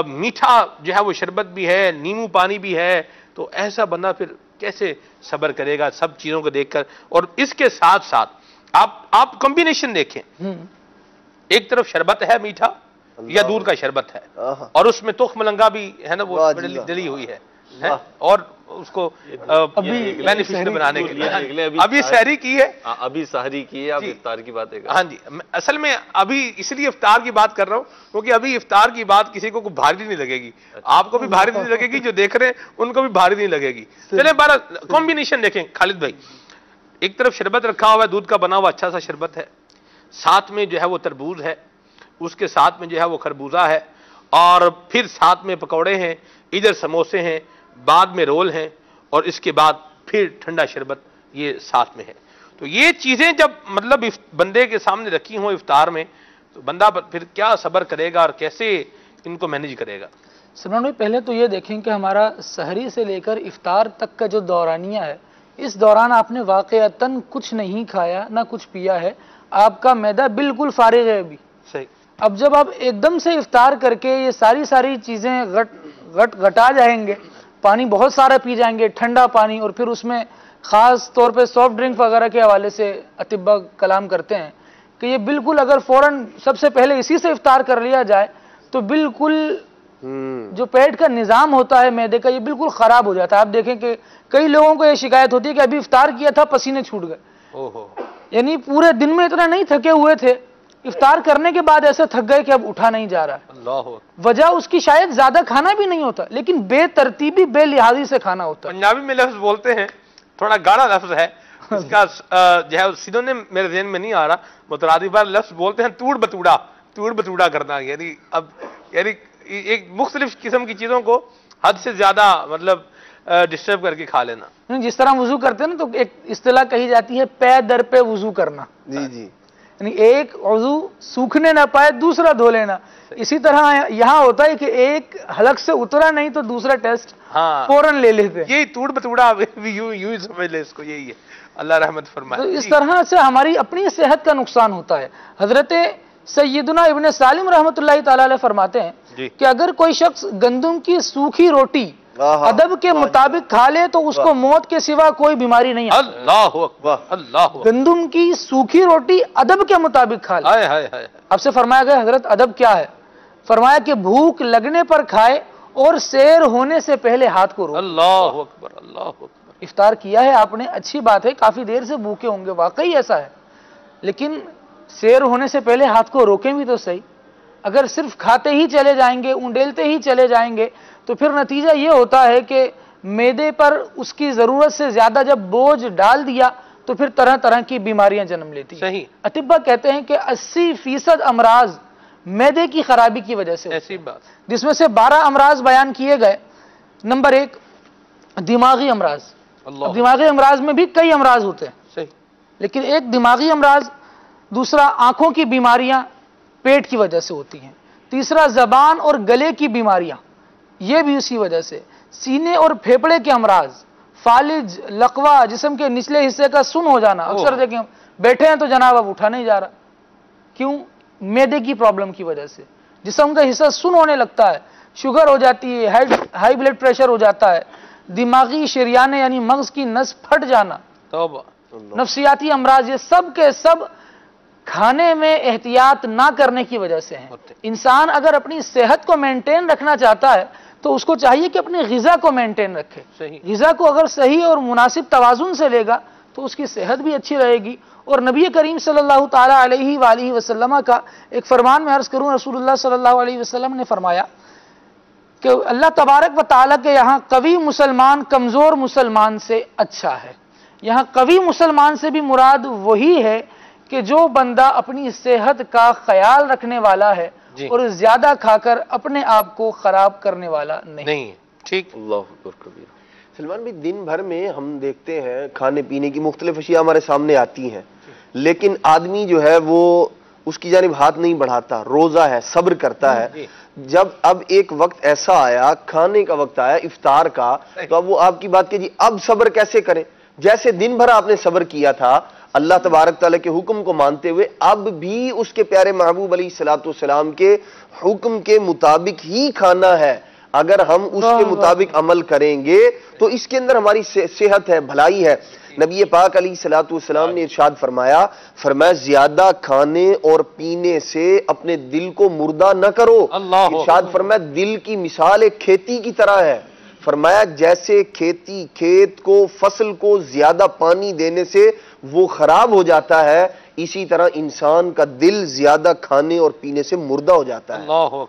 میٹھا جو ہے وہ شربت بھی ہے، نیمبو پانی بھی ہے، تو ایسا بندہ پھر کیسے صبر کرے گا سب چیزوں کو دیکھ کر؟ اور اس کے ساتھ ساتھ آپ کمبینیشن دیکھیں، ایک طرف شربت ہے میٹھا یا دودھ کا شربت ہے، اور اس میں تخم ملنگا بھی ہے نا، وہ ڈلی ہوئی ہے، اور اس کو بینیفیشل بنانے کے لیے ابھی سحری کی ہے، ابھی سحری کی ہے، اب افطار کی بات ہے۔ ہاں جی، اصل میں ابھی اس لیے افطار کی بات کر رہا ہوں کیونکہ ابھی افطار کی بات کسی کو بھاری نہیں لگے گی، آپ کو بھی بھاری نہیں لگے گی، جو دیکھ رہے ہیں ان کو بھی بھاری نہیں لگے گی۔ چلیں بارہ کمبینیشن دیکھیں خالد بھائی، ایک طرف شربت رکھا ہوا ہے، دودھ کا بنا ہوا اچھا سا شربت ہے، ساتھ میں جو ہے وہ تربوز ہے، اس کے ساتھ میں جو ہے وہ خربوزہ ہے، اور پھر ساتھ میں پکوڑے ہیں، ادھر سموسے ہیں، بعد میں رول ہیں، اور اس کے بعد پھر ٹھنڈا شربت یہ ساتھ میں ہے۔ تو یہ چیزیں جب مطلب بندے کے سامنے رکھی ہوں افطار میں، تو بندہ پھر کیا صبر کرے گا اور کیسے ان کو مینیج کرے گا؟ سلمان بھائی پہلے تو یہ دیکھیں کہ ہمارا سحری سے لے کر افطار تک کا جو دورانیہ ہے، اس دوران آپ نے واقعتاً کچھ نہیں کھایا نہ کچھ پیا ہے، آپ کا معدہ بالکل فارغ ہے ابھی۔ صحیح۔ اب جب آپ ایک دم سے افطار کر کے یہ ساری چیزیں گٹا جائیں گے، پانی بہت سارا پی جائیں گے، ٹھنڈا پانی، اور پھر اس میں خاص طور پہ سافٹ ڈرنک وغیرہ کے حوالے سے اطباء کلام کرتے ہیں کہ یہ بالکل اگر فوراً سب سے پہلے اسی سے افطار کر لیا جائے تو بالکل جو پیٹ کا نظام ہوتا ہے معدے کا، یہ بالکل خراب ہو جاتا ہے۔ آپ دیکھیں کہ کئی لوگوں کو یہ شکایت ہوتی ہے کہ ابھی افطار کیا تھا، پسینے چھوٹ گئے، یعنی پورے دن میں اتنا نہیں تھکے ہوئے تھے، افطار کرنے کے بعد ایسے تھک گئے کہ اب اٹھا نہیں جا رہا ہے۔ وجہ اس کی شاید زیادہ کھانا بھی نہیں ہوتا، لیکن بے ترتیبی، بے لحاظی سے کھانا ہوتا ہے۔ پنجابی میں لفظ بولتے ہیں، تھوڑا گاڑا لفظ ہے، اس کا جو ہے سیدھوں نے میرے ذہن میں نہیں آ رہا، مترادف لفظ بولتے ہیں توڑ بتوڑا کرنا، یعنی اب یعنی ایک مختلف قسم کی چیزوں کو حد سے زیادہ مطلب ڈسٹرب کر کے کھا لینا۔ جس طرح وضو کرتے ہیں نا، تو ایک اصطلاح کہی جاتی ہے پے در پہ وضو کرنا، جی، یعنی ایک عضو سوکھنے نہ پائے دوسرا دھو لینا۔ اسی طرح یہاں ہوتا ہے کہ ایک حلق سے اترا نہیں تو دوسرا ٹیسٹ فوراً لے لیتے ہیں۔ یہی توڑ بتوڑا یوں سمجھ لے اس کو، یہی ہے، اللہ رحمت فرمائے۔ تو اس طرح سے ہماری اپنی صحت کا نقصان ہوتا ہے۔ حضرت سیدنا ابن سالم رحمۃ اللہ تعالی علیہ فرماتے ہیں کہ اگر کوئی شخص گندم کی سوکھی روٹی ادب کے مطابق کھا لے تو اس کو موت کے سوا کوئی بیماری نہیں ہے۔ اللہ اکبر، اللہ اکبر۔ گندم کی سوکھی روٹی ادب کے مطابق کھا لے۔ اب سے فرمایا گیا حضرت ادب کیا ہے؟ فرمایا کہ بھوک لگنے پر کھائے اور سیر ہونے سے پہلے ہاتھ کو روکے۔ اللہ اکبر، اللہ اکبر۔ افطار کیا ہے آپ نے، اچھی بات ہے، کافی دیر سے بھوکے ہوں گے، واقعی ایسا ہے، لیکن سیر ہونے سے پہلے ہاتھ کو روکیں بھی تو صحیح۔ اگر صرف کھاتے ہی چلے جائیں گے، اونڈیلتے ہی چلے جائیں گے، تو پھر نتیجہ یہ ہوتا ہے کہ معدے پر اس کی ضرورت سے زیادہ جب بوجھ ڈال دیا تو پھر طرح طرح کی بیماریاں جنم لیتی ہیں۔ صحیح۔ اطباء کہتے ہیں کہ 80% امراض معدے کی خرابی کی وجہ سے، ایسی بات، جس میں سے 12 امراض بیان کیے گئے۔ نمبر 1 دماغی امراض۔ اب دماغی امراض میں بھی کئی امراض ہوتے ہیں، صحیح، لیکن ایک دماغی امراض، دوسرا آنکھوں کی بیماریاں پیٹ کی وجہ سے ہوتی ہیں، تیسرا زبان اور گلے کی بیماریاں، یہ بھی اسی وجہ سے، سینے اور پھیپڑے کے امراض، فالج، لقوہ، جسم کے نچلے حصے کا سن ہو جانا۔ اکثر دیکھیں بیٹھے ہیں تو جناب اب اٹھا نہیں جا رہا، کیوں؟ معدے کی پرابلم کی وجہ سے جسم کا حصہ سن ہونے لگتا ہے، شوگر ہو جاتی ہے، ہائی بلڈ پریشر ہو جاتا ہے، دماغی شریانے یعنی مغز کی نس پھٹ جانا، توبہ، نفسیاتی امراض، یہ سب کے سب کھانے میں احتیاط نہ کرنے کی وجہ سے ہیں۔ انسان اگر اپنی صحت کو مینٹین رکھنا چاہتا ہے تو اس کو چاہیے کہ اپنے غذا کو مینٹین رکھے. صحیح. غذا کو اگر صحیح اور مناسب توازن سے لے گا تو اس کی صحت بھی اچھی رہے گی. اور نبی کریم صلی اللہ تعالیٰ علیہ وآلہ وسلم کا ایک فرمان میں عرض کروں، رسول اللہ صلی اللہ علیہ وسلم نے فرمایا کہ اللہ تبارک و تعالیٰ کے یہاں قوی مسلمان کمزور مسلمان سے اچھا ہے. یہاں قوی مسلمان سے بھی مراد وہی ہے کہ جو بندہ اپنی صحت کا خیال رکھنے والا ہے اور زیادہ کھا کر اپنے آپ کو خراب کرنے والا نہیں. ٹھیک. اللہ اکبر کبیر. سلمان بھائی، دن بھر میں ہم دیکھتے ہیں کھانے پینے کی مختلف اشیاء ہمارے سامنے آتی ہیں، لیکن آدمی جو ہے وہ اس کی جانب ہاتھ نہیں بڑھاتا، روزہ ہے، صبر کرتا ہے. جب اب ایک وقت ایسا آیا، کھانے کا وقت آیا افطار کا، تو اب وہ آپ کی بات کہ جی اب صبر کیسے کریں؟ جیسے دن بھر آپ نے صبر کیا تھا اللہ تبارک تعالیٰ کے حکم کو مانتے ہوئے، اب بھی اس کے پیارے محبوب علیہ الصلوۃ والسلام کے حکم کے مطابق ہی کھانا ہے. اگر ہم اس کے مطابق عمل کریں گے تو اس کے اندر ہماری صحت ہے، بھلائی ہے. نبی پاک علیہ الصلوۃ والسلام نے ارشاد فرمایا زیادہ کھانے اور پینے سے اپنے دل کو مردہ نہ کرو. ارشاد فرمایا دل کی مثال ایک کھیتی کی طرح ہے. فرمایا جیسے کھیت کو، فصل کو زیادہ پانی دینے سے وہ خراب ہو جاتا ہے، اسی طرح انسان کا دل زیادہ کھانے اور پینے سے مردہ ہو جاتا ہے.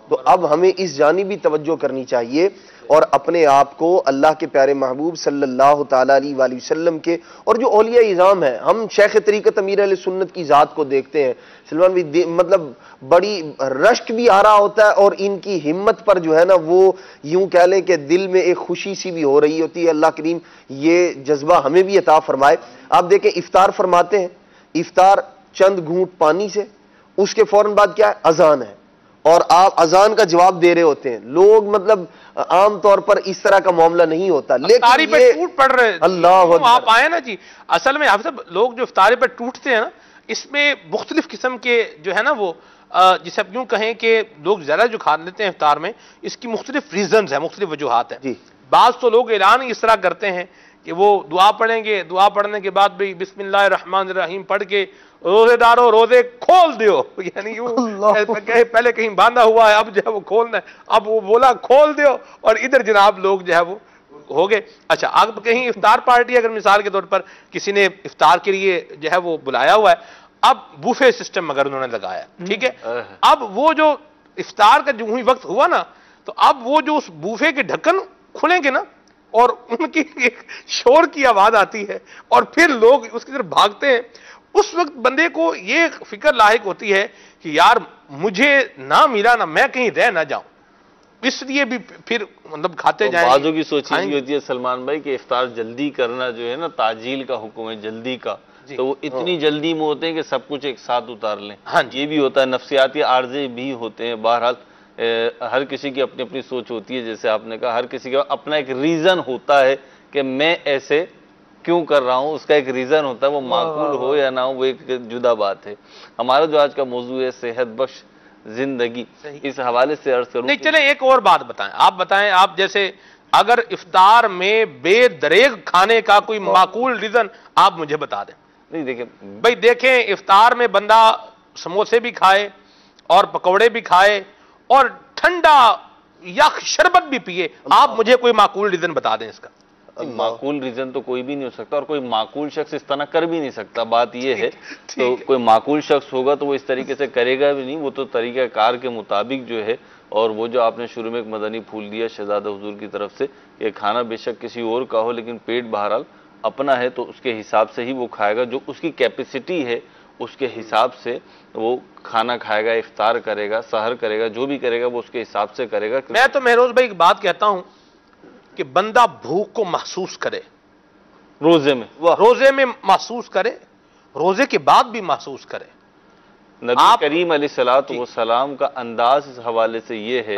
تو اب ہمیں اس جانب بھی توجہ کرنی چاہیے اور اپنے آپ کو اللہ کے پیارے محبوب صلی اللہ تعالیٰ علیہ وآلہ وسلم کے اور جو اولیاء اعظام ہیں، ہم شیخ طریقت امیر اہل سنت کی ذات کو دیکھتے ہیں سلمان بھی، مطلب بڑی رشک بھی آ رہا ہوتا ہے اور ان کی ہمت پر جو ہے نا وہ یوں کہہ لیں کہ دل میں ایک خوشی سی بھی ہو رہی ہوتی ہے. اللہ کریم یہ جذبہ ہمیں بھی عطا فرمائے. آپ دیکھیں افطار فرماتے ہیں، افطار چند گھونٹ پانی سے، اس کے فوراً بعد کیا ہے؟ اذان ہے، اور آپ اذان کا جواب دے رہے ہوتے ہیں. لوگ مطلب عام طور پر اس طرح کا معاملہ نہیں ہوتا، افطاری لیکن پہ ٹوٹ پڑ رہے. اللہ آپ آئے نا جی، اصل میں آپ سب لوگ جو افطاری پہ ٹوٹتے ہیں نا، اس میں مختلف قسم کے جو ہے نا وہ جسے آپ یوں کہیں کہ لوگ زیادہ جو کھا لیتے ہیں افطار میں، اس کی مختلف ریزنز ہیں، مختلف وجوہات ہیں. بعض تو لوگ اعلان اس طرح کرتے ہیں کہ وہ دعا پڑھیں گے، دعا پڑھنے کے بعد بھی بسم اللہ الرحمن الرحیم پڑھ کے روزے دارو روزے کھول دیو، یعنی پہلے کہیں باندھا ہوا ہے، اب جو ہے وہ کھولنا ہے، اب وہ بولا کھول دیو، اور ادھر جناب لوگ جو ہے وہ ہو گئے. اچھا، اب کہیں افطار پارٹی اگر مثال کے طور پر کسی نے افطار کے لیے جو ہے وہ بلایا ہوا ہے، اب بوفے سسٹم اگر انہوں نے لگایا، ٹھیک ہے، اب وہ جو افطار کا جو ہی وقت ہوا نا، تو اب وہ جو اس بوفے کے ڈھکن کھلیں گے نا اور ان کی شور کی آواز آتی ہے اور پھر لوگ اس کی طرف بھاگتے ہیں، اس وقت بندے کو یہ فکر لاحق ہوتی ہے کہ یار مجھے نہ ملا نہ میں کہیں رہ نہ جاؤں، اس لیے بھی پھر مطلب کھاتے جائیں. بعضوں کی سوچ یہ ہوتی ہے سلمان بھائی کہ افطار جلدی کرنا جو ہے نا، تعجیل کا حکم ہے، جلدی کا، تو وہ اتنی جلدی میں ہوتے ہیں کہ سب کچھ ایک ساتھ اتار لیں. یہ بھی ہوتا ہے، نفسیاتی عارضے بھی ہوتے ہیں. بہرحال ہر کسی کی اپنی اپنی سوچ ہوتی ہے، جیسے آپ نے کہا ہر کسی کا اپنا ایک ریزن ہوتا ہے کہ میں ایسے کیوں کر رہا ہوں، اس کا ایک ریزن ہوتا ہے، وہ معقول ہو یا نہ ہو وہ ایک جدا بات ہے. ہمارا جو آج کا موضوع ہے صحت بخش زندگی، اس حوالے سے عرض کروں. نہیں چلیں ایک اور بات بتائیں، آپ جیسے اگر افطار میں بے دریغ کھانے کا کوئی معقول ریزن آپ مجھے بتا دیں. نہیں دیکھیں بھائی، دیکھیں افطار میں بندہ سموسے بھی کھائے اور پکوڑے بھی کھائے اور ٹھنڈا یا شربت بھی پیے، آپ مجھے کوئی معقول ریزن بتا دیں اس کا. معقول ریزن تو کوئی بھی نہیں ہو سکتا اور کوئی معقول شخص اس طرح کر بھی نہیں سکتا. بات یہ ہے تو کوئی معقول شخص ہوگا تو وہ اس طریقے سے کرے گا بھی نہیں، وہ تو طریقہ کار کے مطابق جو ہے. اور وہ جو آپ نے شروع میں ایک مدنی پھول دیا شہزادہ حضور کی طرف سے کہ کھانا بے شک کسی اور کا ہو لیکن پیٹ بہرحال اپنا ہے، تو اس کے حساب سے ہی وہ کھائے گا، جو اس کی کیپیسٹی ہے اس کے حساب سے وہ کھانا کھائے گا، افطار کرے گا، سحر کرے گا، جو بھی کرے گا وہ اس کے حساب سے کرے گا. میں تو مہروز بھائی ایک بات کہتا ہوں کہ بندہ بھوک کو محسوس کرے، روزے میں محسوس کرے، روزے کے بعد بھی محسوس کرے. نبی کریم علیہ الصلوۃ والسلام کا انداز اس حوالے سے یہ ہے،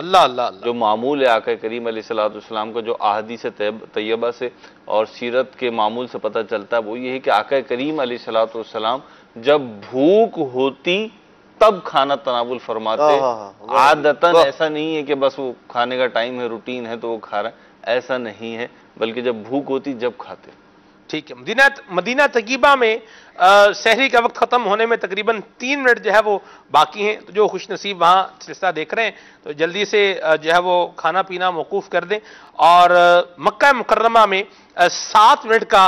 جو معمول ہے آقا کریم علیہ الصلوۃ والسلام کا جو احادیث طیبہ سے اور سیرت کے معمول سے پتہ چلتا ہے، وہ یہ ہے کہ آقا کریم علیہ الصلوۃ والسلام جب بھوک ہوتی تب کھانا تناول فرماتے. عادتاً ایسا نہیں ہے کہ بس وہ کھانے کا ٹائم ہے، روٹین ہے تو وہ کھا رہا ہے، ایسا نہیں ہے، بلکہ جب بھوک ہوتی جب کھاتے. ٹھیک ہے. مدینہ طیبہ میں سحری کا وقت ختم ہونے میں تقریباً 3 منٹ جو ہے وہ باقی ہیں. تو جو خوش نصیب وہاں سلسلہ دیکھ رہے ہیں تو جلدی سے جو ہے وہ کھانا پینا موقوف کر دیں. اور مکہ مکرمہ میں 7 منٹ کا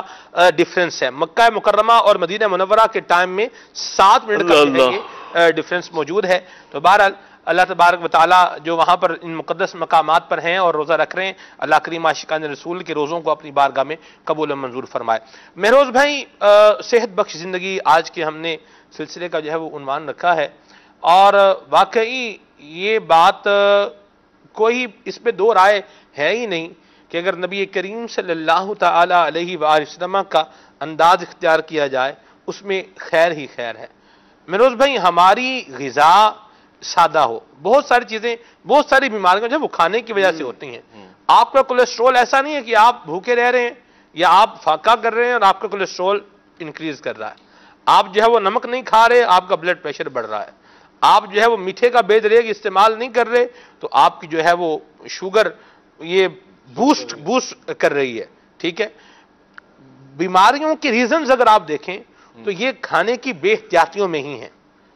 ڈیفرنس ہے. مکہ مکرمہ اور مدینہ منورہ کے ٹائم میں 7 منٹ کا ڈیفرنس موجود ہے. تو بہرحال اللہ تبارک و تعالیٰ جو وہاں پر ان مقدس مقامات پر ہیں اور روزہ رکھ رہے ہیں، اللہ کریم عاشقان رسول کے روزوں کو اپنی بارگاہ میں قبول و منظور فرمائے. مہروز بھائی، صحت بخش زندگی آج کے ہم نے سلسلے کا جو ہے وہ عنوان رکھا ہے، اور واقعی یہ بات کوئی اس پہ دو رائے ہے ہی نہیں کہ اگر نبی کریم صلی اللہ تعالی علیہ وآلہ وسلم کا انداز اختیار کیا جائے اس میں خیر ہی خیر ہے. مہروز بھائی، ہماری غذا سادہ ہو، بہت ساری چیزیں، بہت ساری بیماریاں جو ہے وہ کھانے کی وجہ سے ہوتی ہیں. آپ کا کولیسٹرول ایسا نہیں ہے کہ آپ بھوکے رہ رہے ہیں یا آپ فاقہ کر رہے ہیں اور آپ کا کولیسٹرول انکریز کر رہا ہے. آپ جو ہے وہ نمک نہیں کھا رہے، آپ کا بلڈ پریشر بڑھ رہا ہے. آپ جو ہے وہ میٹھے کا بے دریغ استعمال نہیں کر رہے تو آپ کی جو ہے وہ شوگر یہ بوسٹ کر رہی ہے. ٹھیک ہے. بیماریوں کے ریزنز اگر آپ دیکھیں تو یہ کھانے کی بے احتیاطیوں میں ہی ہیں.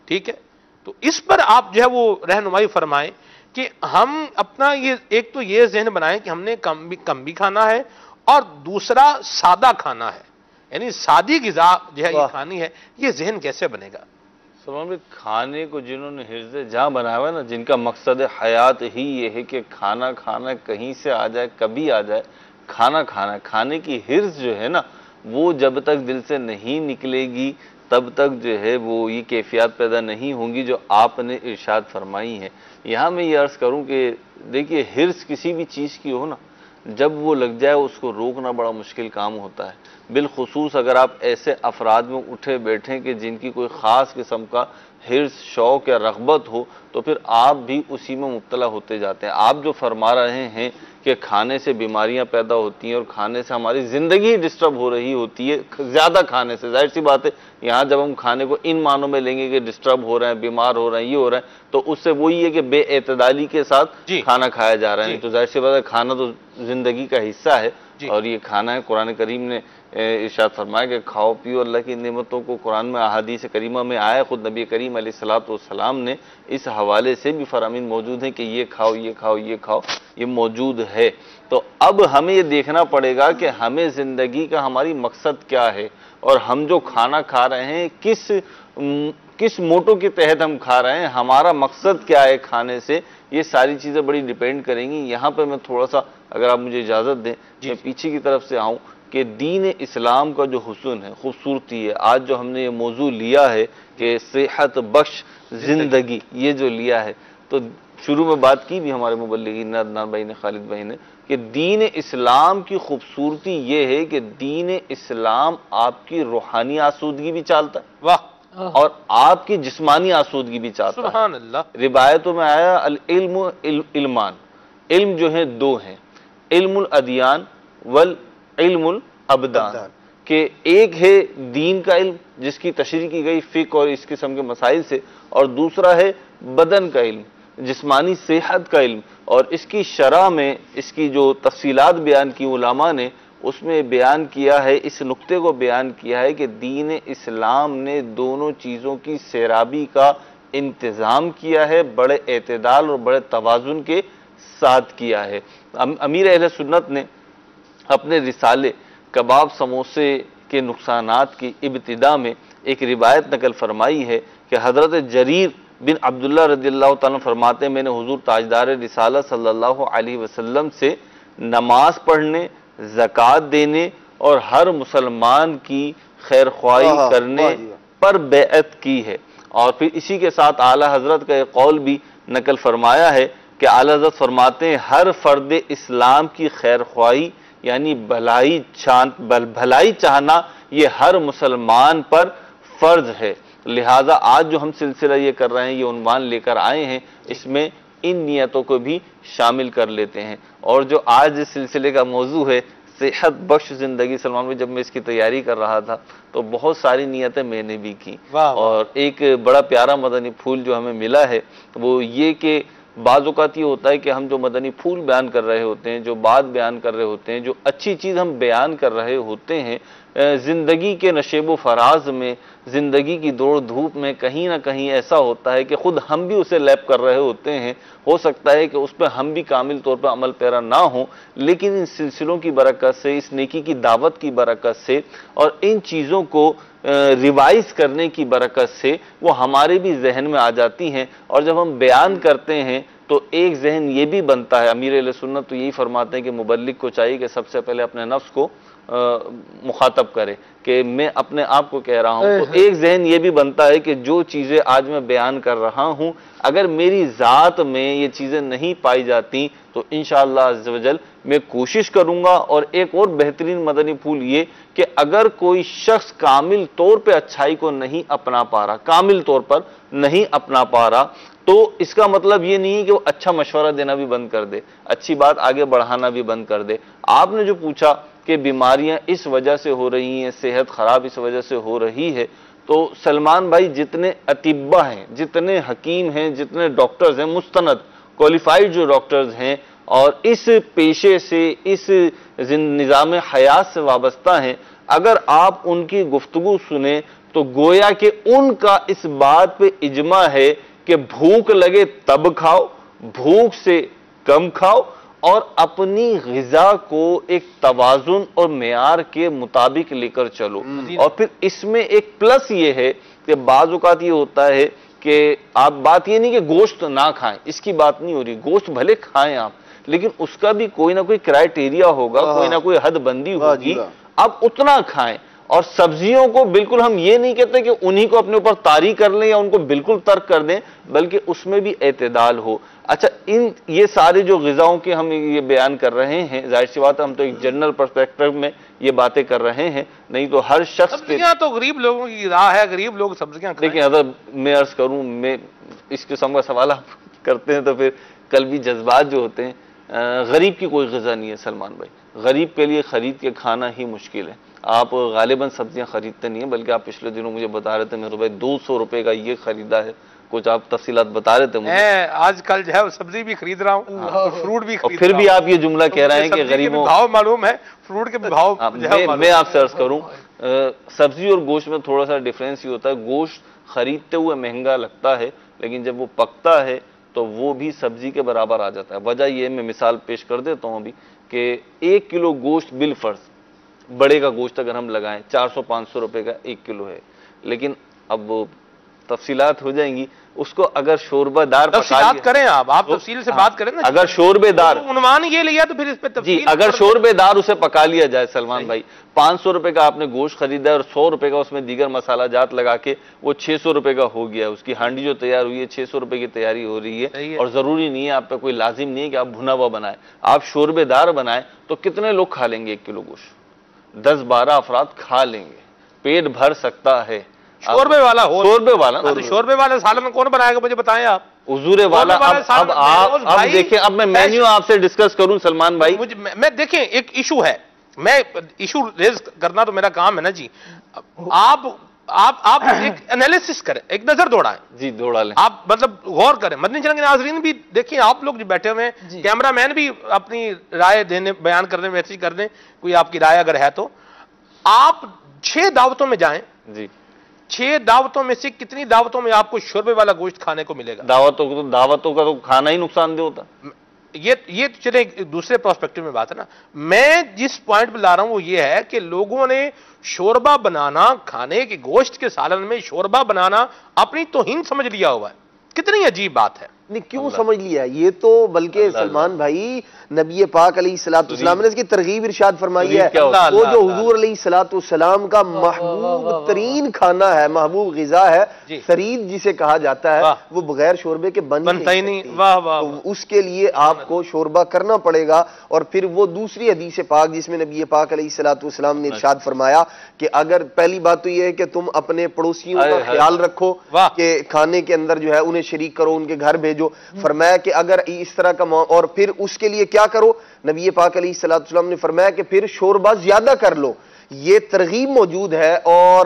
ٹھیک ہے. تو اس پر آپ جو ہے وہ رہنمائی فرمائیں کہ ہم اپنا یہ ایک تو یہ ذہن بنائیں کہ ہم نے کم بھی کھانا ہے اور دوسرا سادہ کھانا ہے، یعنی سادی غذا جو ہے یہ کھانی ہے. یہ ذہن کیسے بنے گا؟ سلمان بھائی، کھانے کو جنہوں نے حرز جہاں بنایا ہوا ہے نا، جن کا مقصد حیات ہی یہ ہے کہ کھانا کھانا کہیں سے آ جائے کبھی آ جائے، کھانا کھانا، کھانے کی حرز جو ہے نا وہ جب تک دل سے نہیں نکلے گی تب تک جو ہے وہ یہ کیفیات پیدا نہیں ہوں گی جو آپ نے ارشاد فرمائی ہیں. یہاں میں یہ عرض کروں کہ دیکھیے، حرص کسی بھی چیز کی ہو نا، جب وہ لگ جائے اس کو روکنا بڑا مشکل کام ہوتا ہے. بالخصوص اگر آپ ایسے افراد میں اٹھے بیٹھیں کہ جن کی کوئی خاص قسم کا حرص، شوق یا رغبت ہو تو پھر آپ بھی اسی میں مبتلا ہوتے جاتے ہیں. آپ جو فرما رہے ہیں کہ کھانے سے بیماریاں پیدا ہوتی ہیں اور کھانے سے ہماری زندگی ڈسٹرب ہو رہی ہوتی ہے، زیادہ کھانے سے، ظاہر سی بات ہے یہاں جب ہم کھانے کو ان معنوں میں لیں گے کہ ڈسٹرب ہو رہے ہیں، بیمار ہو رہے ہیں، یہ ہو رہے ہیں، تو اس سے وہی ہے کہ بے اعتدالی کے ساتھ کھانا کھایا جا رہا ہے. تو ظاہر سی بات ہے کھانا تو زندگی کا حصہ ہے اور یہ کھانا ہے. قرآن کریم نے ارشاد فرمایا کہ کھاؤ پیو، اللہ کی نعمتوں کو قرآن میں احادیث کریمہ میں آیا. خود نبی کریم علیہ السلام نے اس حوالے سے بھی فرامین موجود ہیں کہ یہ کھاؤ، یہ کھاؤ، یہ کھاؤ، یہ موجود ہے. تو اب ہمیں یہ دیکھنا پڑے گا کہ ہمیں زندگی کا ہماری مقصد کیا ہے اور ہم جو کھانا کھا رہے ہیں کس موٹو کے تحت ہم کھا رہے ہیں، ہمارا مقصد کیا ہے کھانے سے. یہ ساری چیزیں بڑی ڈیپینڈ کریں گی. یہاں پہ میں تھوڑا سا اگر آپ مجھے اجازت دیں میں پیچھے کی طرف سے آؤں کہ دین اسلام کا جو حسن ہے، خوبصورتی ہے، آج جو ہم نے یہ موضوع لیا ہے کہ صحت بخش زندگی، یہ جو لیا ہے، تو شروع میں بات کی بھی ہمارے مبلغین عدنان بھائی نے، خالد بھائی نے، کہ دین اسلام کی خوبصورتی یہ ہے کہ دین اسلام آپ کی روحانی آسودگی بھی چاہتا ہے، واہ، اور آپ کی جسمانی آسودگی بھی چاہتا ہے. سبحان اللہ. روایتوں میں آیا العلم علمان، علم جو ہیں دو ہیں، علم الادیان والعلم الابدان، کہ ایک ہے دین کا علم جس کی تشریح کی گئی فقہ اور اس قسم کے مسائل سے، اور دوسرا ہے بدن کا علم، جسمانی صحت کا علم. اور اس کی شرح میں اس کی جو تفصیلات بیان کی علماء نے، اس میں بیان کیا ہے، اس نقطے کو بیان کیا ہے کہ دین اسلام نے دونوں چیزوں کی سیرابی کا انتظام کیا ہے، بڑے اعتدال اور بڑے توازن کے ساتھ کیا ہے. امیر اہل سنت نے اپنے رسالے کباب سموسے کے نقصانات کی ابتدا میں ایک روایت نقل فرمائی ہے کہ حضرت جریر بن عبداللہ رضی اللہ تعالیٰ فرماتے ہیں میں نے حضور تاجدار رسالہ صلی اللہ علیہ وسلم سے نماز پڑھنے، زکوٰۃ دینے اور ہر مسلمان کی خیر خواہی کرنے پر بیعت کی ہے. اور پھر اسی کے ساتھ اعلیٰ حضرت کا ایک قول بھی نقل فرمایا ہے کہ اعلیٰ حضرت فرماتے ہیں ہر فرد اسلام کی خیر خواہی یعنی بھلائی چاہنا یہ ہر مسلمان پر فرض ہے. لہٰذا آج جو ہم سلسلہ یہ کر رہے ہیں، یہ عنوان لے کر آئے ہیں، اس میں ان نیتوں کو بھی شامل کر لیتے ہیں. اور جو آج اس سلسلے کا موضوع ہے صحت بخش زندگی، سلمان بھائی، جب میں اس کی تیاری کر رہا تھا تو بہت ساری نیتیں میں نے بھی کی. اور ایک بڑا پیارا مدنی پھول جو ہمیں ملا ہے وہ یہ کہ بعض اوقات یہ ہوتا ہے کہ ہم جو مدنی پھول بیان کر رہے ہوتے ہیں، جو بات بیان کر رہے ہوتے ہیں، جو اچھی چیز ہم بیان کر رہے ہوتے ہیں، زندگی کے نشیب و فراز میں، زندگی کی دوڑ دھوپ میں کہیں نہ کہیں ایسا ہوتا ہے کہ خود ہم بھی اسے لیپ کر رہے ہوتے ہیں، ہو سکتا ہے کہ اس پہ ہم بھی کامل طور پہ عمل پیرا نہ ہوں، لیکن ان سلسلوں کی برکت سے، اس نیکی کی دعوت کی برکت سے اور ان چیزوں کو ریوائز کرنے کی برکت سے وہ ہمارے بھی ذہن میں آ جاتی ہیں، اور جب ہم بیان کرتے ہیں تو ایک ذہن یہ بھی بنتا ہے، امیر اہل سنت تو یہی فرماتے ہیں کہ مبلغ کو چاہیے کہ سب سے پہلے اپنے نفس کو مخاطب کرے کہ میں اپنے آپ کو کہہ رہا ہوں، تو ایک ذہن یہ بھی بنتا ہے کہ جو چیزیں آج میں بیان کر رہا ہوں اگر میری ذات میں یہ چیزیں نہیں پائی جاتی تو انشاءاللہ عز و جل میں کوشش کروں گا۔ اور ایک اور بہترین مدنی پھول یہ کہ اگر کوئی شخص کامل طور پہ اچھائی کو نہیں اپنا پا رہا، کامل طور پر نہیں اپنا پا رہا، تو اس کا مطلب یہ نہیں ہے کہ وہ اچھا مشورہ دینا بھی بند کر دے، اچھی بات آگے بڑھانا بھی بند کر دے۔ آپ نے جو پوچھا کہ بیماریاں اس وجہ سے ہو رہی ہیں، صحت خراب اس وجہ سے ہو رہی ہے، تو سلمان بھائی جتنے اطباء ہیں، جتنے حکیم ہیں، جتنے ڈاکٹرز ہیں، مستند کوالیفائڈ جو ڈاکٹرز ہیں اور اس پیشے سے، اس نظام حیات سے وابستہ ہیں، اگر آپ ان کی گفتگو سنیں تو گویا کہ ان کا اس بات پہ اجماع ہے کہ بھوک لگے تب کھاؤ، بھوک سے کم کھاؤ، اور اپنی غذا کو ایک توازن اور معیار کے مطابق لے کر چلو۔ اور پھر اس میں ایک پلس یہ ہے کہ بعض اوقات یہ ہوتا ہے کہ آپ بات یہ نہیں کہ گوشت نہ کھائیں، اس کی بات نہیں ہو رہی، گوشت بھلے کھائیں آپ، لیکن اس کا بھی کوئی نہ کوئی کرائٹیریا ہوگا، کوئی نہ کوئی حد بندی ہوگی، آپ اتنا کھائیں۔ اور سبزیوں کو بالکل ہم یہ نہیں کہتے کہ انہی کو اپنے اوپر طاری کر لیں یا ان کو بالکل ترک کر دیں، بلکہ اس میں بھی اعتدال ہو۔ اچھا، یہ سارے جو غذاؤں کے ہم یہ بیان کر رہے ہیں، ظاہر سی بات ہے ہم تو ایک جنرل پرسپیکٹو میں یہ باتیں کر رہے ہیں، نہیں تو ہر شخص سبزیاں تو غریب لوگوں کی غذا ہے، غریب لوگ سبزیاں کھائیں۔ لیکن اگر میں عرض کروں، میں اس قسم کا سوال آپ کرتے ہیں تو پھر قلبی جذبات جو ہوتے ہیں، غریب کی کوئی غذا نہیں ہے سلمان بھائی، غریب کے لیے خرید کے کھانا ہی مشکل ہے۔ آپ غالباً سبزیاں خریدتے نہیں ہیں، بلکہ آپ پچھلے دنوں مجھے بتا رہے تھے میرے بھائی 200 روپے کا یہ خریدا ہے، کچھ آپ تفصیلات بتا رہے تھے مجھے۔ آج کل جو ہے سبزی بھی خرید رہا ہوں، فروٹ بھی خرید رہا ہوں، اور پھر بھی آپ یہ جملہ کہہ رہے ہیں کہ غریبوں بھاؤ معلوم ہے، فروٹ کے بھاؤ۔ میں آپ سے عرض کروں، سبزی اور گوشت میں تھوڑا سا ڈیفرنس یہ ہوتا ہے، گوشت خریدتے ہوئے مہنگا لگتا ہے، لیکن جب وہ پکتا ہے تو وہ بھی سبزی کے برابر آ جاتا ہے۔ وجہ یہ میں مثال پیش کر دیتا ہوں ابھی کہ 1 کلو گوشت بالفرض بڑے کا گوشت اگر ہم لگائیں 400-500 روپے کا 1 کلو ہے، لیکن اب وہ تفصیلات ہو جائیں گی، اس کو اگر شوربہ دار تفصیلات کریں آپ تفصیل سے بات کریں نا، اگر شوربے دار عنوان یہ لیا تو پھر اس پہ تفصیل، جی اگر شوربے دار اسے پکا لیا جائے سلمان بھائی، 500 روپے کا آپ نے گوشت خریدا ہے اور 100 روپے کا اس میں دیگر مسالہ جات لگا کے وہ 600 روپے کا ہو گیا، اس کی ہانڈی جو تیار ہوئی ہے 600 روپے کی تیاری ہو رہی ہے، اور ضروری نہیں ہے آپ پہ کوئی لازم نہیں ہے کہ آپ بھنا ہوا بنائیں، آپ شوربے دار بنائیں تو کتنے لوگ کھا لیں گے 1 کلو گوشت؟ 10-12 افراد کھا لیں گے، پیٹ بھر سکتا ہے۔ شوربے والا ہو، شوربے والا، شوربے والا سالن کون بنائے گا مجھے بتائیں آپ؟ حضور والا۔ اب دیکھیں، اب میں مینیو آپ سے ڈسکس کروں سلمان بھائی، میں دیکھیں ایک ایشو ہے، میں ایشو ریز کرنا تو میرا کام ہے نا جی، آپ ایک انالیسس کریں، ایک نظر دوڑائیں جی، دوڑا لیں، آپ مطلب غور کریں، مدنی چینل کے ناظرین بھی دیکھیں، آپ لوگ جو بیٹھے ہوئے ہیں، کیمرہ مین بھی اپنی رائے دینے، بیان کرنے، میسج کر دیں، کوئی آپ کی رائے اگر ہے تو۔ آپ 6 دعوتوں میں جائیں جی، 6 دعوتوں میں سے کتنی دعوتوں میں آپ کو شوربے والا گوشت کھانے کو ملے گا؟ دعوتوں کا تو کھانا ہی نقصان دہ ہوتا۔ یہ چلے دوسرے پرسپیکٹو میں بات ہے نا، میں جس پوائنٹ پہ لا رہا ہوں وہ یہ ہے کہ لوگوں نے شوربہ بنانا، کھانے کے گوشت کے سالن میں شوربہ بنانا اپنی توہین سمجھ لیا ہوا ہے۔ کتنی عجیب بات ہے، نہیں کیوں سمجھ لیا یہ تو، بلکہ سلمان بھائی نبی پاک علیہ الصلوۃ والسلام نے اس کی ترغیب ارشاد فرمائی ہے، وہ جو حضور علیہ الصلوۃ والسلام کا محبوب ترین کھانا ہے، محبوب غذا ہے، ثرید جسے کہا جاتا ہے، وہ بغیر شوربے کے بنتا ہی نہیں۔ واہ واہ، اس کے لیے آپ کو شوربہ کرنا پڑے گا۔ اور پھر وہ دوسری حدیث پاک جس میں نبی پاک علیہ الصلوۃ والسلام نے ارشاد فرمایا کہ اگر پہلی بات تو یہ ہے کہ تم اپنے پڑوسیوں کا خیال رکھو کہ کھانے کے اندر جو ہے انہیں شریک کرو، ان کے گھر بھیجو، فرمایا کہ اگر اس طرح کا، اور پھر اس کے لیے کیا کرو، نبی پاک علیہ الصلوۃ والسلام نے فرمایا کہ پھر شوربہ زیادہ کر لو، یہ ترغیب موجود ہے، اور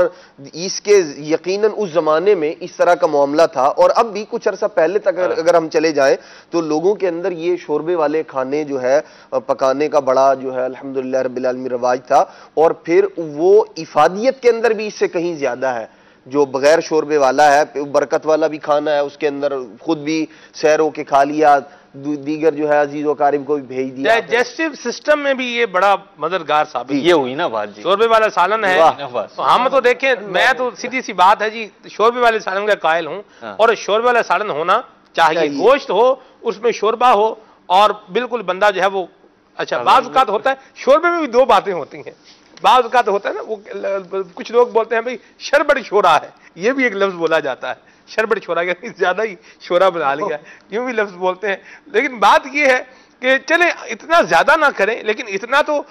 اس کے یقیناً اس زمانے میں اس طرح کا معاملہ تھا، اور اب بھی کچھ عرصہ پہلے تک اگر ہم چلے جائیں تو لوگوں کے اندر یہ شوربے والے کھانے جو ہے پکانے کا بڑا جو ہے الحمدللہ رب العالمین رواج تھا، اور پھر وہ افادیت کے اندر بھی اس سے کہیں زیادہ ہے۔ جو بغیر شوربے والا ہے، برکت والا بھی کھانا ہے، اس کے اندر خود بھی سیر ہو کے کھا لیا، دیگر جو ہے عزیز و اقارب کو بھی بھیج دیا۔ ڈائجسٹو سسٹم میں بھی یہ بڑا مددگار ثابت یہ ہوئی نا بات جی، شوربے والا سالن ہے۔ ہم تو دیکھیں، میں تو سیدھی سی بات ہے جی، شوربے والے سالن کا قائل ہوں، اور شوربے والا سالن ہونا چاہیے، گوشت ہو اس میں شوربہ ہو، اور بالکل بندہ جو ہے وہ اچھا بعض اوقات ہوتا ہے شوربے میں بھی دو باتیں ہوتی ہیں، بعض اوقات ہوتا ہے نا، وہ کچھ لوگ بولتے ہیں بھئی شربڑ شورا ہے، یہ بھی ایک لفظ بولا جاتا ہے، شربڑ شورا، یعنی زیادہ ہی شورا بنا لیا، یوں بھی لفظ بولتے ہیں۔ لیکن بات یہ ہے کہ چلیں اتنا زیادہ نہ کریں، لیکن اتنا تو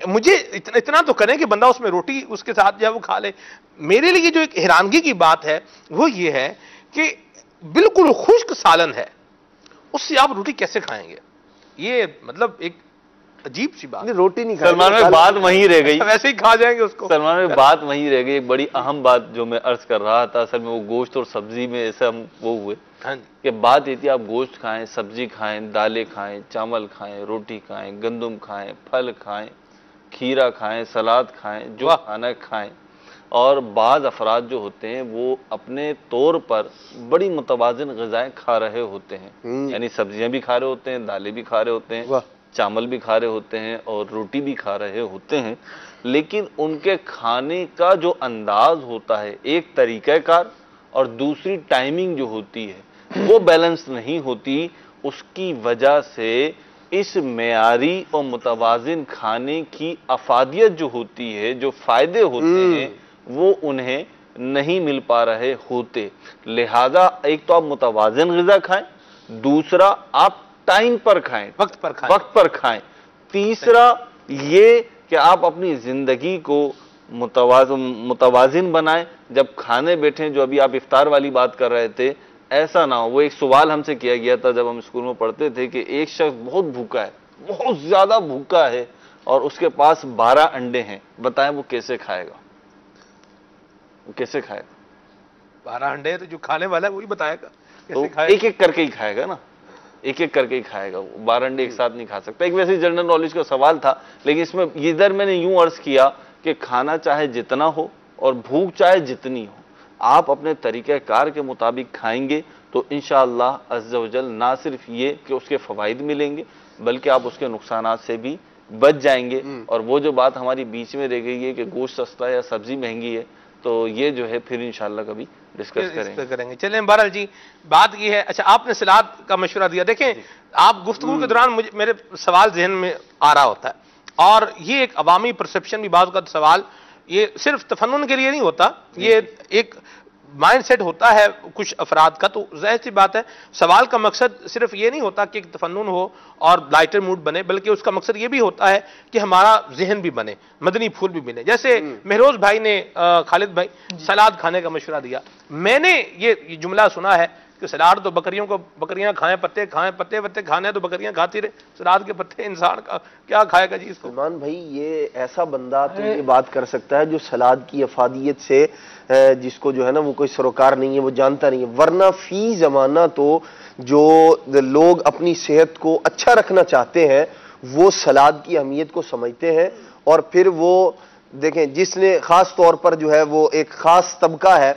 مجھے اتنا تو کریں کہ بندہ اس میں روٹی اس کے ساتھ جو ہے وہ کھا لے۔ میرے لیے جو ایک حیرانگی کی بات ہے وہ یہ ہے کہ بالکل خشک سالن ہے، اس سے آپ روٹی کیسے کھائیں گے؟ یہ مطلب ایک عجیب سی بات، روٹی نہیں سلمان میں بات وہیں رہ گئی، ویسے ہی کھا جائیں گے اس کو۔ سلمان میں بات وہیں رہ گئی، ایک بڑی اہم بات جو میں عرض کر رہا تھا، اصل میں وہ گوشت اور سبزی میں ایسا ہم وہ ہوئے کہ بات یہ تھی آپ گوشت کھائیں، سبزی کھائیں، دالیں کھائیں، چاول کھائیں، روٹی کھائیں، گندم کھائیں، پھل کھائیں، کھیرا کھائیں، سلاد کھائیں، جو کھانا کھائیں۔ اور بعض افراد جو ہوتے ہیں وہ اپنے طور پر بڑی متوازن غذائیں کھا رہے ہوتے ہیں، یعنی سبزیاں بھی کھا رہے ہوتے ہیں، دالیں بھی کھا رہے ہوتے ہیں، چاول بھی کھا رہے ہوتے ہیں، اور روٹی بھی کھا رہے ہوتے ہیں، لیکن ان کے کھانے کا جو انداز ہوتا ہے، ایک طریقہ کار اور دوسری ٹائمنگ جو ہوتی ہے وہ بیلنس نہیں ہوتی۔ اس کی وجہ سے اس معیاری اور متوازن کھانے کی افادیت جو ہوتی ہے، جو فائدے ہوتے ہیں، وہ انہیں نہیں مل پا رہے ہوتے۔ لہذا ایک تو آپ متوازن غذا کھائیں، دوسرا آپ ٹائم پر کھائیں، وقت پر کھائیں، تیسرا یہ کہ آپ اپنی زندگی کو متوازن بنائیں۔ جب کھانے بیٹھیں، جو ابھی آپ افطار والی بات کر رہے تھے، ایسا نہ ہو، وہ ایک سوال ہم سے کیا گیا تھا جب ہم اسکول میں پڑھتے تھے کہ ایک شخص بہت بھوکا ہے، بہت زیادہ بھوکا ہے، اور اس کے پاس 12 انڈے ہیں، بتائیں وہ کیسے کھائے گا؟ وہ کیسے کھائے گا؟ 12 انڈے تو جو کھانے والا ہے وہی بتائے گا تو ایک ایک کر کے ہی کھائے گا نا، ایک ایک کر کے ہی کھائے گا، وہ 12 انڈے ایک ساتھ نہیں کھا سکتا۔ ایک ویسے جنرل نالج کا سوال تھا، لیکن اس میں ادھر میں نے یوں عرض کیا کہ کھانا چاہے جتنا ہو اور بھوک چاہے جتنی ہو، آپ اپنے طریقہ کار کے مطابق کھائیں گے تو انشاءاللہ عز و جل نہ صرف یہ کہ اس کے فوائد ملیں گے، بلکہ آپ اس کے نقصانات سے بھی بچ جائیں گے۔ اور وہ جو بات ہماری بیچ میں رہ گئی ہے کہ گوشت سستا ہے یا سبزی مہنگی ہے، تو یہ جو ہے پھر انشاءاللہ کبھی ڈسکس کریں گے۔ چلیں بہرحال جی، بات یہ ہے، اچھا آپ نے سلاد کا مشورہ دیا، دیکھیں آپ گفتگو کے دوران میرے سوال ذہن میں آ رہا ہوتا ہے، اور یہ ایک عوامی پرسپشن بھی بعض کا سوال یہ صرف تفنن کے لیے نہیں ہوتا، یہ ایک مائنڈ سیٹ ہوتا ہے کچھ افراد کا، تو ظاہر سی بات ہے سوال کا مقصد صرف یہ نہیں ہوتا کہ ایک تفنن ہو اور لائٹر موڈ بنے، بلکہ اس کا مقصد یہ بھی ہوتا ہے کہ ہمارا ذہن بھی بنے، مدنی پھول بھی ملے۔ جیسے مہروز بھائی نے، خالد بھائی، سلاد کھانے کا مشورہ دیا، میں نے یہ جملہ سنا ہے کہ سلاد تو بکریاں کھائیں، پتے کھائیں، پتے کھانے تو بکریاں کھاتی رہے، سلاد کے پتے انسان کا کیا کھائے گا جی اس کو؟ سلمان بھائی، یہ ایسا بندہ تو یہ بات کر سکتا ہے جو سلاد کی افادیت سے جس کو جو ہے نا وہ کوئی سروکار نہیں ہے، وہ جانتا نہیں ہے، ورنہ فی زمانہ تو جو لوگ اپنی صحت کو اچھا رکھنا چاہتے ہیں وہ سلاد کی اہمیت کو سمجھتے ہیں، اور پھر وہ دیکھیں جس نے خاص طور پر جو ہے وہ ایک خاص طبقہ ہے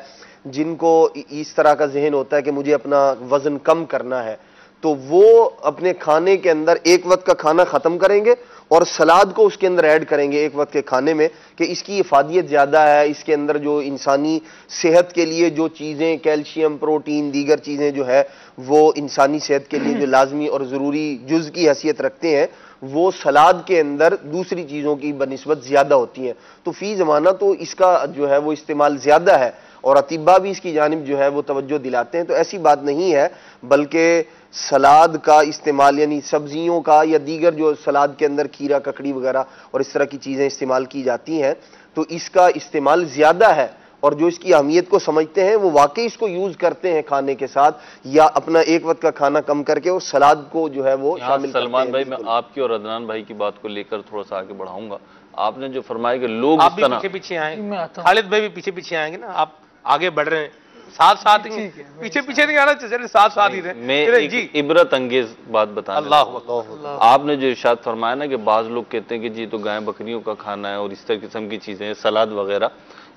جن کو اس طرح کا ذہن ہوتا ہے کہ مجھے اپنا وزن کم کرنا ہے، تو وہ اپنے کھانے کے اندر ایک وقت کا کھانا ختم کریں گے اور سلاد کو اس کے اندر ایڈ کریں گے ایک وقت کے کھانے میں، کہ اس کی افادیت زیادہ ہے، اس کے اندر جو انسانی صحت کے لیے جو چیزیں کیلشیم، پروٹین، دیگر چیزیں جو ہے وہ انسانی صحت کے لیے جو لازمی اور ضروری جز کی حیثیت رکھتے ہیں، وہ سلاد کے اندر دوسری چیزوں کی بنسبت زیادہ ہوتی ہیں۔ تو فی زمانہ تو اس کا جو ہے وہ استعمال زیادہ ہے، اور اطباء بھی اس کی جانب جو ہے وہ توجہ دلاتے ہیں، تو ایسی بات نہیں ہے، بلکہ سلاد کا استعمال یعنی سبزیوں کا یا دیگر جو سلاد کے اندر کھیرا، ککڑی وغیرہ اور اس طرح کی چیزیں استعمال کی جاتی ہیں، تو اس کا استعمال زیادہ ہے، اور جو اس کی اہمیت کو سمجھتے ہیں وہ واقعی اس کو یوز کرتے ہیں کھانے کے ساتھ، یا اپنا ایک وقت کا کھانا کم کر کے اور سلاد کو جو ہے وہ شامل کرتے ہیں۔ سلمان بھائی، میں آپ کی اور عدنان بھائی کی بات کو لے کر تھوڑا سا آگے بڑھاؤں گا۔ آپ نے جو فرمایا کہ لوگ آپ اس بھی طرح پیچھے پیچھے آئیں، خالد بھائی بھی پیچھے پیچھے آئیں گے نا، آپ آگے بڑھ رہے ہیں، ساتھ ساتھ ہی، پیچھے پیچھے نہیں آنا چاہیے، ساتھ ساتھ ہی رہے. میں ایک عبرت انگیز بات بتانا، اللہ آپ نے جو ارشاد فرمایا نا کہ بعض لوگ کہتے ہیں کہ جی تو گائے بکریوں کا کھانا ہے اور اس طرح قسم کی چیزیں، سلاد وغیرہ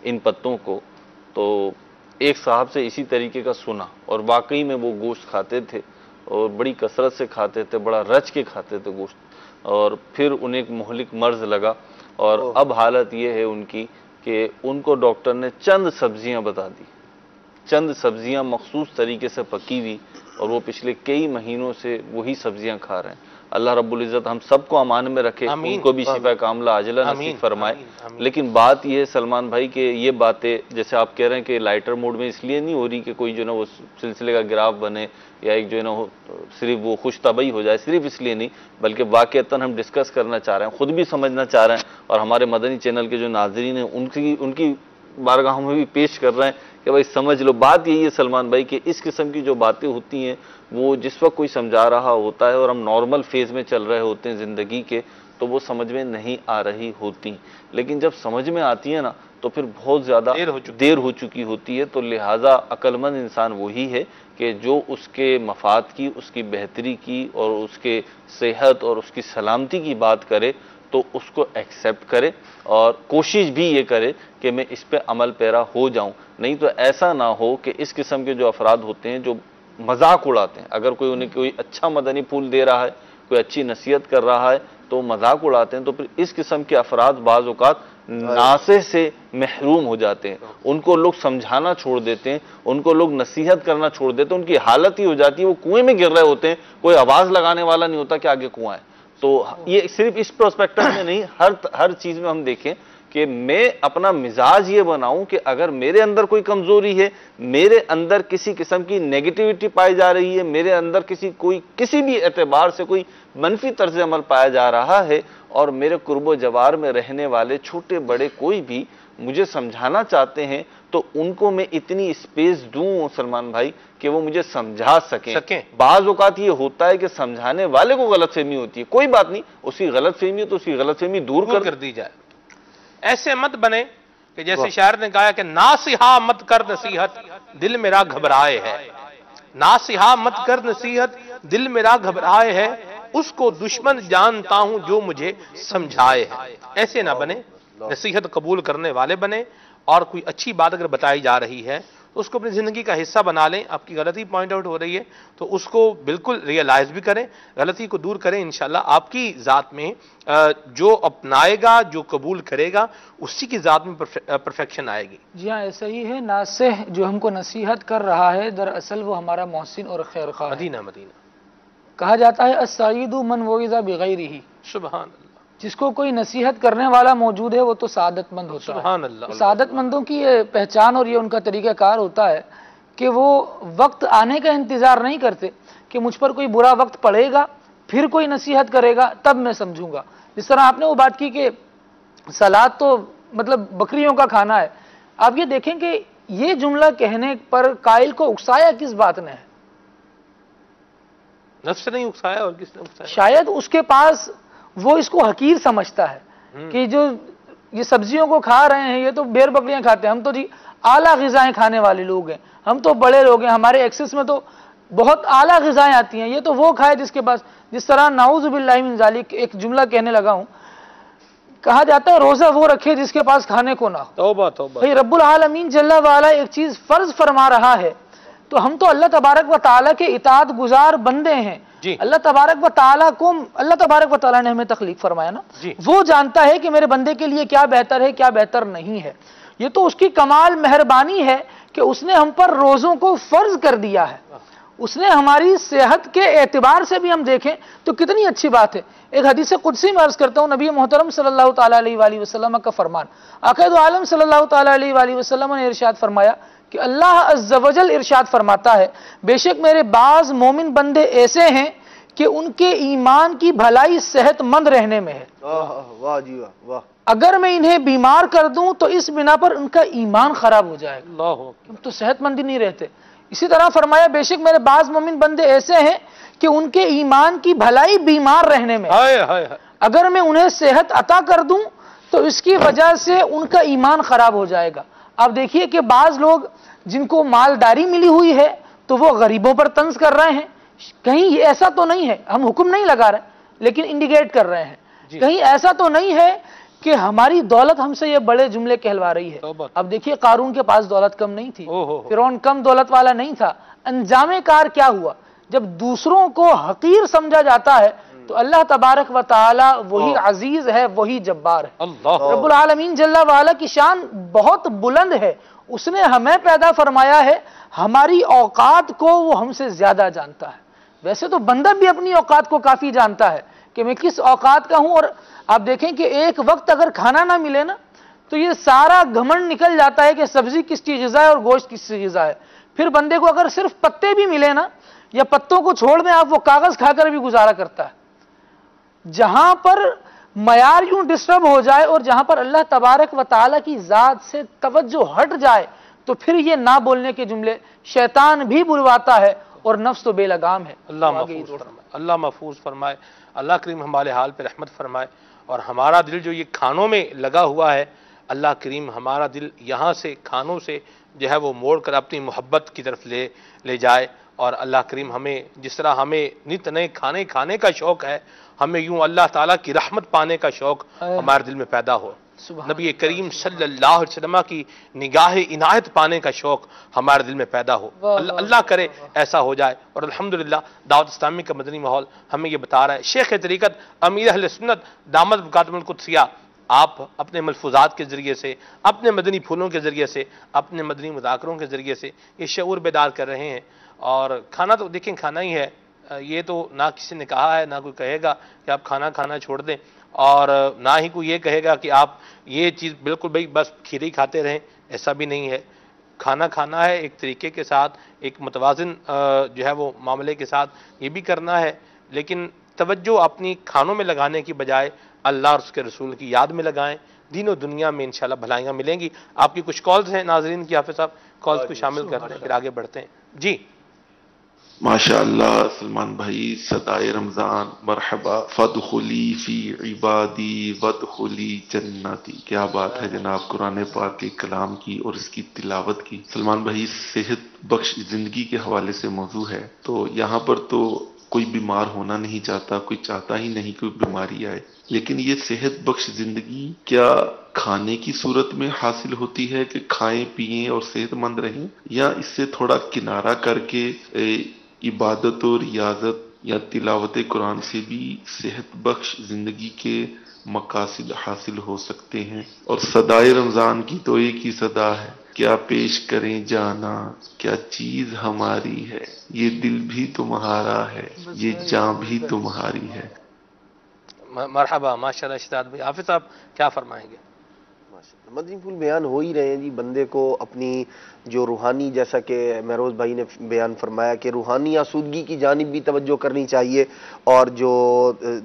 ان پتوں کو، تو ایک صاحب سے اسی طریقے کا سنا اور واقعی میں وہ گوشت کھاتے تھے اور بڑی کثرت سے کھاتے تھے، بڑا رچ کے کھاتے تھے گوشت، اور پھر انہیں ایک مہلک مرض لگا اور اب حالت یہ ہے ان کی کہ ان کو ڈاکٹر نے چند سبزیاں بتا دی، چند سبزیاں مخصوص طریقے سے پکی ہوئی، اور وہ پچھلے کئی مہینوں سے وہی سبزیاں کھا رہے ہیں. اللہ رب العزت ہم سب کو امان میں رکھے، ان کو بھی شفا کاملہ عاجلہ نصیب فرمائے. لیکن بات یہ ہے سلمان بھائی کہ یہ باتیں جیسے آپ کہہ رہے ہیں کہ لائٹر موڈ میں اس لیے نہیں ہو رہی کہ کوئی جو ہے نا وہ سلسلے کا گراف بنے یا ایک جو ہے نا صرف وہ خوش طبعی ہو جائے، صرف اس لیے نہیں بلکہ واقعتاً ہم ڈسکس کرنا چاہ رہے ہیں، خود بھی سمجھنا چاہ رہے ہیں، اور ہمارے مدنی چینل کے جو ناظرین ہیں ان کی بارگاہوں میں بھی پیش کر رہے ہیں کہ بھائی سمجھ لو. بات یہی ہے سلمان بھائی کہ اس قسم کی جو باتیں ہوتی ہیں وہ جس وقت کوئی سمجھا رہا ہوتا ہے اور ہم نارمل فیز میں چل رہے ہوتے ہیں زندگی کے تو وہ سمجھ میں نہیں آ رہی ہوتی، لیکن جب سمجھ میں آتی ہے نا تو پھر بہت زیادہ دیر ہو چکی ہوتی ہے. تو لہٰذا عقل مند انسان وہی ہے کہ جو اس کے مفاد کی، اس کی بہتری کی اور اس کے صحت اور اس کی سلامتی کی بات کرے تو اس کو ایکسیپٹ کرے اور کوشش بھی یہ کرے کہ میں اس پہ عمل پیرا ہو جاؤں. نہیں تو ایسا نہ ہو کہ اس قسم کے جو افراد ہوتے ہیں جو مذاق اڑاتے ہیں، اگر کوئی انہیں کوئی اچھا مدنی پھول دے رہا ہے، کوئی اچھی نصیحت کر رہا ہے تو مذاق اڑاتے ہیں، تو پھر اس قسم کے افراد بعض اوقات ناصح سے محروم ہو جاتے ہیں. ان کو لوگ سمجھانا چھوڑ دیتے ہیں، ان کو لوگ نصیحت کرنا چھوڑ دیتے ہیں، ان کی حالت ہی ہو جاتی ہے وہ کنویں میں گر رہے ہوتے ہیں، کوئی آواز لگانے والا نہیں ہوتا کہ آگے کنواں ہے. تو یہ صرف اس پرسپیکٹو میں نہیں، ہر چیز میں ہم دیکھیں کہ میں اپنا مزاج یہ بناؤں کہ اگر میرے اندر کوئی کمزوری ہے، میرے اندر کسی قسم کی نیگیٹیوٹی پائی جا رہی ہے، میرے اندر کسی بھی اعتبار سے کوئی منفی طرز عمل پایا جا رہا ہے اور میرے قرب و جوار میں رہنے والے چھوٹے بڑے کوئی بھی مجھے سمجھانا چاہتے ہیں تو ان کو میں اتنی اسپیس دوں سلمان بھائی کہ وہ مجھے سمجھا سکیں. بعض اوقات یہ ہوتا ہے کہ سمجھانے والے کو غلط فہمی ہوتی ہے، کوئی بات نہیں، اس کی غلط فہمی ہے تو اس کی غلط فہمی دور کر دی جائے. ایسے مت بنے کہ جیسے شاعر نے کہا کہ ناصحہ مت کر نصیحت دل میرا گھبرائے ہے، ناصحہ مت کر نصیحت دل میرا گھبرائے ہے، اس کو دشمن جانتا ہوں جو مجھے سمجھائے ہے. ایسے نہ بنے، نصیحت قبول کرنے والے بنے، اور کوئی اچھی بات اگر بتائی جا رہی ہے تو اس کو اپنی زندگی کا حصہ بنا لیں. آپ کی غلطی پوائنٹ آؤٹ ہو رہی ہے تو اس کو بالکل ریئلائز بھی کریں، غلطی کو دور کریں. انشاءاللہ آپ کی ذات میں جو اپنائے گا، جو قبول کرے گا، اسی کی ذات میں پرفیکشن آئے گی. جی ہاں ایسا ہی ہے. ناصح جو ہم کو نصیحت کر رہا ہے دراصل وہ ہمارا محسن اور خیر خواہ ہے. مدینہ کہا جاتا ہے السعید من وعظ بغیرہ، سبحان اللہ، جس کو کوئی نصیحت کرنے والا موجود ہے وہ تو سعادت مند ہوتا ہے. سبحان اللہ. سعادت مندوں کی یہ پہچان اور یہ ان کا طریقہ کار ہوتا ہے کہ وہ وقت آنے کا انتظار نہیں کرتے کہ مجھ پر کوئی برا وقت پڑے گا پھر کوئی نصیحت کرے گا تب میں سمجھوں گا. جس طرح آپ نے وہ بات کی کہ سلاد تو مطلب بکریوں کا کھانا ہے، آپ یہ دیکھیں کہ یہ جملہ کہنے پر قائل کو اکسایا کس بات نے ہے؟ نفس نے اکسایا اور کس نے اکسایا؟ شاید اس کے پاس وہ اس کو حقیر سمجھتا ہے کہ جو یہ سبزیوں کو کھا رہے ہیں یہ تو بیر بکریاں کھاتے ہیں، ہم تو جی اعلیٰ غذائیں کھانے والے لوگ ہیں، ہم تو بڑے لوگ ہیں، ہمارے ایکسس میں تو بہت اعلیٰ غذائیں آتی ہیں، یہ تو وہ کھائے جس کے پاس. جس طرح نعوذ باللہ من ذالک ایک جملہ کہنے لگا ہوں، کہا جاتا ہے روزہ وہ رکھے جس کے پاس کھانے کو نہ ہو. توبہ توبہ. بھئی رب العالمین جل وعلا ایک چیز فرض فرما رہا ہے تو ہم تو اللہ تبارک و تعالیٰ کے اطاعت گزار بندے ہیں. اللہ تبارک و تعالیٰ نے ہمیں تخلیق فرمایا نا، وہ جانتا ہے کہ میرے بندے کے لیے کیا بہتر ہے کیا بہتر نہیں ہے. یہ تو اس کی کمال مہربانی ہے کہ اس نے ہم پر روزوں کو فرض کر دیا ہے. اس نے ہماری صحت کے اعتبار سے بھی ہم دیکھیں تو کتنی اچھی بات ہے. ایک حدیث قدسی میں عرض کرتا ہوں، نبی محترم صلی اللہ تعالیٰ علیہ وآلہ وسلم کا فرمان، آقا دو عالم صلی اللہ تعالیٰ علیہ وآلہ وسلم نے ارشاد فرمایا کہ اللہ عز و جل ارشاد فرماتا ہے بے شک میرے بعض مومن بندے ایسے ہیں کہ ان کے ایمان کی بھلائی صحت مند رہنے میں ہے. واہ جی واہ. اگر میں انہیں بیمار کر دوں تو اس بنا پر ان کا ایمان خراب ہو جائے گا، ہم تو صحت مند ہی نہیں رہتے. اسی طرح فرمایا بے شک میرے بعض مومن بندے ایسے ہیں کہ ان کے ایمان کی بھلائی بیمار رہنے میں، اگر میں انہیں صحت عطا کر دوں تو اس کی وجہ سے ان کا ایمان خراب ہو جائے گا. اب دیکھیے کہ بعض لوگ جن کو مالداری ملی ہوئی ہے تو وہ غریبوں پر طنز کر رہے ہیں. کہیں یہ ایسا تو نہیں ہے, ہم حکم نہیں لگا رہے لیکن انڈیکیٹ کر رہے ہیں, کہیں ایسا تو نہیں ہے کہ ہماری دولت ہم سے یہ بڑے جملے کہلوا رہی ہے. اب دیکھیے قارون کے پاس دولت کم نہیں تھی, فرعون کم دولت والا نہیں تھا. انجام کار کیا ہوا؟ جب دوسروں کو حقیر سمجھا جاتا ہے تو اللہ تبارک و تعالی وہی عزیز ہے, وہی جبار ہے. رب العالمین جل وعلا کی شان بہت بلند ہے. اس نے ہمیں پیدا فرمایا ہے, ہماری اوقات کو وہ ہم سے زیادہ جانتا ہے. ویسے تو بندہ بھی اپنی اوقات کو کافی جانتا ہے کہ میں کس اوقات کا ہوں. اور آپ دیکھیں کہ ایک وقت اگر کھانا نہ ملے نا تو یہ سارا گھمنڈ نکل جاتا ہے کہ سبزی کس کی غذا ہے اور گوشت کس کی غذا ہے. پھر بندے کو اگر صرف پتے بھی ملے نا, یا پتوں کو چھوڑ دیں آپ, وہ کاغذ کھا کر بھی گزارا کرتا ہے. جہاں پر معیار یوں ڈسٹرب ہو جائے اور جہاں پر اللہ تبارک و تعالی کی ذات سے توجہ ہٹ جائے تو پھر یہ نہ بولنے کے جملے شیطان بھی بلواتا ہے اور نفس تو بے لگام ہے. اللہ محفوظ فرمائے, اللہ محفوظ فرمائے, اللہ کریم ہمارے حال پہ رحمت فرمائے. اور ہمارا دل جو یہ کھانوں میں لگا ہوا ہے, اللہ کریم ہمارا دل یہاں سے کھانوں سے جو ہے وہ موڑ کر اپنی محبت کی طرف لے جائے. اور اللہ کریم ہمیں جس طرح ہمیں نت نئے کھانے کا شوق ہے, ہمیں یوں اللہ تعالیٰ کی رحمت پانے کا شوق ہمارے دل میں پیدا ہو. نبی کریم صلی اللہ علیہ وسلم کی نگاہ عنایت پانے کا شوق ہمارے دل میں پیدا ہو. اللہ کرے ایسا ہو جائے. اور الحمدللہ دعوت اسلامی کا مدنی ماحول ہمیں یہ بتا رہا ہے. شیخ طریقت امیر اہل سنت دامت برکاتہم القدسیہ, آپ اپنے ملفوظات کے ذریعے سے, اپنے مدنی پھولوں کے ذریعے سے, اپنے مدنی مذاکروں کے ذریعے سے یہ شعور بیدار کر رہے ہیں. اور کھانا تو دیکھیں کھانا ہی ہے, یہ تو نہ کسی نے کہا ہے, نہ کوئی کہے گا کہ آپ کھانا چھوڑ دیں, اور نہ ہی کوئی یہ کہے گا کہ آپ یہ چیز بالکل بھئی بس کھیر ہی کھاتے رہیں. ایسا بھی نہیں ہے. کھانا ہے ایک طریقے کے ساتھ, ایک متوازن جو ہے وہ معاملے کے ساتھ یہ بھی کرنا ہے, لیکن توجہ اپنی کھانوں میں لگانے کی بجائے اللہ اور اس کے رسول کی یاد میں لگائیں. دین و دنیا میں انشاءاللہ بھلائیاں ملیں گی. آپ کی کچھ کالز ہیں ناظرین کی, حافظ صاحب کالز کو شامل کرتے ہیں پھر آگے بڑھتے ہیں. جی ماشاءاللہ سلمان بھائی, صدائے رمضان مرحبا, فادخلی فی عبادی وادخلی جنتی. کیا بات ہے جناب قرآن پاک کے کلام کی اور اس کی تلاوت کی. سلمان بھائی صحت بخش زندگی کے حوالے سے موضوع ہے, تو یہاں پر تو کوئی بیمار ہونا نہیں چاہتا, کوئی چاہتا ہی نہیں کوئی بیماری آئے, لیکن یہ صحت بخش زندگی کیا کھانے کی صورت میں حاصل ہوتی ہے کہ کھائیں پیئیں اور صحت مند رہیں, یا اس سے تھوڑا کنارہ کر کے عبادت و ریاضت یا تلاوت قرآن سے بھی صحت بخش زندگی کے مقاصد حاصل ہو سکتے ہیں؟ اور صدائے رمضان کی تو ایک ہی صدا ہے, کیا پیش کریں جانا, کیا چیز ہماری ہے, یہ دل بھی تمہارا ہے, یہ جاں بھی تمہاری ہے. مرحبا, ماشاءاللہ شہزاد بھائی. حافظ صاحب کیا فرمائیں گے؟ مدنی پھول بیان ہو ہی رہے ہیں جی. بندے کو اپنی جو روحانی, جیسا کہ مہروز بھائی نے بیان فرمایا کہ روحانی آسودگی کی جانب بھی توجہ کرنی چاہیے, اور جو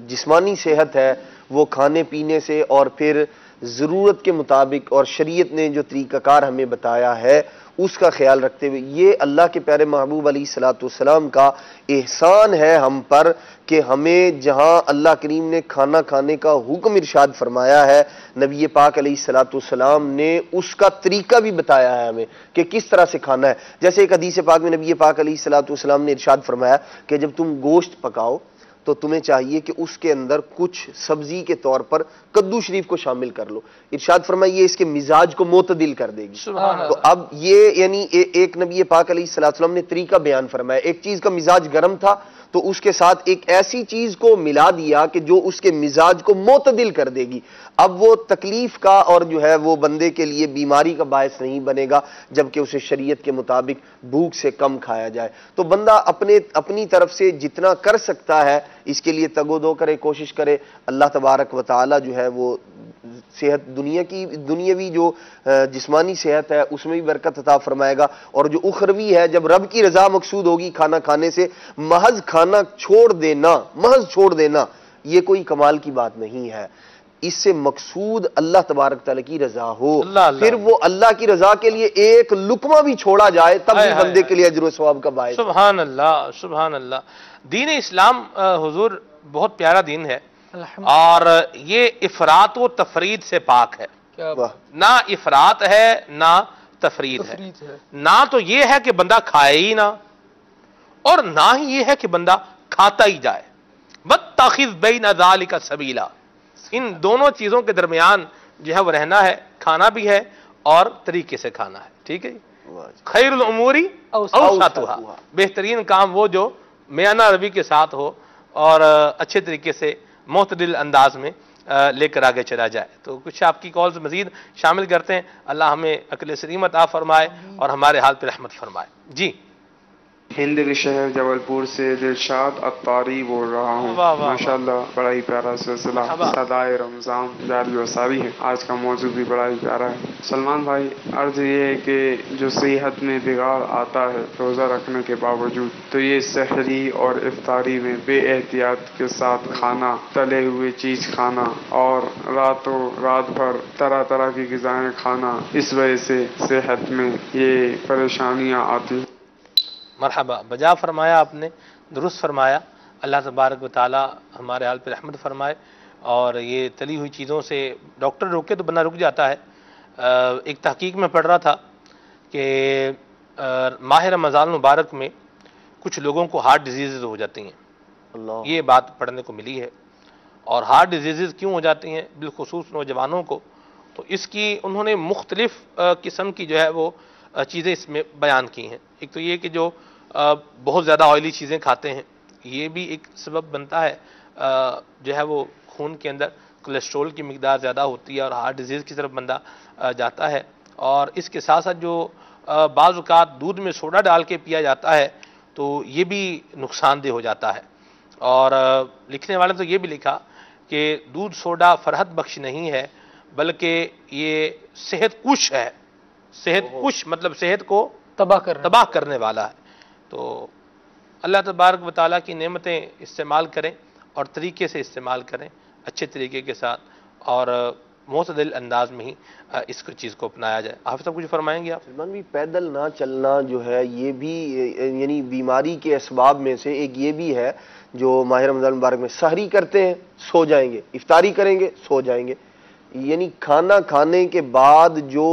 جسمانی صحت ہے وہ کھانے پینے سے اور پھر ضرورت کے مطابق اور شریعت نے جو طریقہ کار ہمیں بتایا ہے اس کا خیال رکھتے ہوئے, یہ اللہ کے پیارے محبوب علیہ الصلوۃ والسلام کا احسان ہے ہم پر کہ ہمیں جہاں اللہ کریم نے کھانا کھانے کا حکم ارشاد فرمایا ہے, نبی پاک علیہ الصلوۃ والسلام نے اس کا طریقہ بھی بتایا ہے ہمیں کہ کس طرح سے کھانا ہے. جیسے ایک حدیث پاک میں نبی پاک علیہ الصلوۃ والسلام نے ارشاد فرمایا کہ جب تم گوشت پکاؤ تو تمہیں چاہیے کہ اس کے اندر کچھ سبزی کے طور پر کدو شریف کو شامل کر لو. ارشاد فرمائیے اس کے مزاج کو معتدل کر دے گی. تو اب یہ یعنی ایک نبی پاک علیہ الصلوۃ والسلام نے طریقہ بیان فرمایا, ایک چیز کا مزاج گرم تھا تو اس کے ساتھ ایک ایسی چیز کو ملا دیا کہ جو اس کے مزاج کو معتدل کر دے گی. اب وہ تکلیف کا اور جو ہے وہ بندے کے لیے بیماری کا باعث نہیں بنے گا, جبکہ اسے شریعت کے مطابق بھوک سے کم کھایا جائے. تو بندہ اپنی طرف سے جتنا کر سکتا ہے اس کے لیے تگ و دو کرے, کوشش کرے. اللہ تبارک و تعالی جو ہے وہ صحت دنیاوی جو جسمانی صحت ہے اس میں بھی برکت عطا فرمائے گا, اور جو اخروی ہے جب رب کی رضا مقصود ہوگی کھانا کھانے سے, محض کھانا چھوڑ دینا یہ کوئی کمال کی بات نہیں ہے. اس سے مقصود اللہ تبارک تعالیٰ کی رضا ہو, پھر وہ اللہ کی رضا کے لیے ایک لقمہ بھی چھوڑا جائے تب بھی بندے کے لیے اجر و ثواب کا باعث. سبحان اللہ, سبحان اللہ. دین اسلام حضور بہت پیارا دین ہے, اور یہ افراط و تفرید سے پاک ہے. نہ افراط ہے نہ تفرید ہے. نہ تو یہ ہے کہ بندہ کھائے ہی نہ، اور نہ ہی یہ ہے کہ بندہ کھاتا ہی جائے. وَاتَّخِذْ بَيْنَ ذَلِكَ سَبِيلًا، ان دونوں چیزوں کے درمیان جو ہے وہ رہنا ہے، کھانا بھی ہے اور طریقے سے کھانا ہے. ٹھیک ہے جی. خیر الاموری اوسطھا، بہترین کام وہ جو میانہ روی کے ساتھ ہو اور اچھے طریقے سے معتدل انداز میں لے کر آگے چلا جائے. تو کچھ آپ کی کالز مزید شامل کرتے ہیں. اللہ ہمیں عقل سلیم عطا فرمائے اور ہمارے حال پہ رحمت فرمائے. جی. ہند کے شہر جبل پور سے دلشاد اطاری بول رہا ہوں. ماشاءاللہ بڑا ہی پیارا سلسلہ صدائے رمضان جاری و ساری ہے. آج کا موضوع بھی بڑا ہی پیارا ہے. سلمان بھائی، عرض یہ ہے کہ جو صحت میں بگاڑ آتا ہے روزہ رکھنے کے باوجود، تو یہ سحری اور افطاری میں بے احتیاط کے ساتھ کھانا، تلے ہوئے چیز کھانا اور رات بھر طرح طرح کی غذائیں کھانا، اس وجہ سے صحت میں یہ پریشانیاں آتی ہیں. مرحبا، بجا فرمایا آپ نے، درست فرمایا. اللہ تبارک و تعالی ہمارے حال پہ رحمت فرمائے. اور یہ تلی ہوئی چیزوں سے ڈاکٹر روکے تو بندہ رک جاتا ہے. ایک تحقیق میں پڑھ رہا تھا کہ ماہ رمضان مبارک میں کچھ لوگوں کو ہارٹ ڈیزیزز ہو جاتی ہیں. یہ بات پڑھنے کو ملی ہے. اور ہارٹ ڈیزیزز کیوں ہو جاتی ہیں بالخصوص نوجوانوں کو؟ تو اس کی انہوں نے مختلف قسم کی جو ہے وہ چیزیں اس میں بیان کی ہیں. ایک تو یہ کہ جو بہت زیادہ آئلی چیزیں کھاتے ہیں، یہ بھی ایک سبب بنتا ہے. جو ہے وہ خون کے اندر کولیسٹرول کی مقدار زیادہ ہوتی ہے اور ہارٹ ڈیزیز کی طرف بندہ جاتا ہے. اور اس کے ساتھ ساتھ جو بعض اوقات دودھ میں سوڈا ڈال کے پیا جاتا ہے تو یہ بھی نقصان دہ ہو جاتا ہے. اور لکھنے والے تو یہ بھی لکھا کہ دودھ سوڈا فرحت بخش نہیں ہے بلکہ یہ صحت کش ہے. صحت کش مطلب صحت کو تباہ کرنے والا ہے. تو اللہ تبارک و تعالیٰ کی نعمتیں استعمال کریں اور طریقے سے استعمال کریں، اچھے طریقے کے ساتھ اور معتدل انداز میں ہی اس چیز کو اپنایا جائے. حافظ صاحب کچھ فرمائیں گے آپ؟ سلمان بھی پیدل نہ چلنا جو ہے یہ بھی یعنی بیماری کے اسباب میں سے ایک یہ بھی ہے. جو ماہ رمضان مبارک میں سحری کرتے ہیں سو جائیں گے، افطاری کریں گے سو جائیں گے، یعنی کھانا کھانے کے بعد جو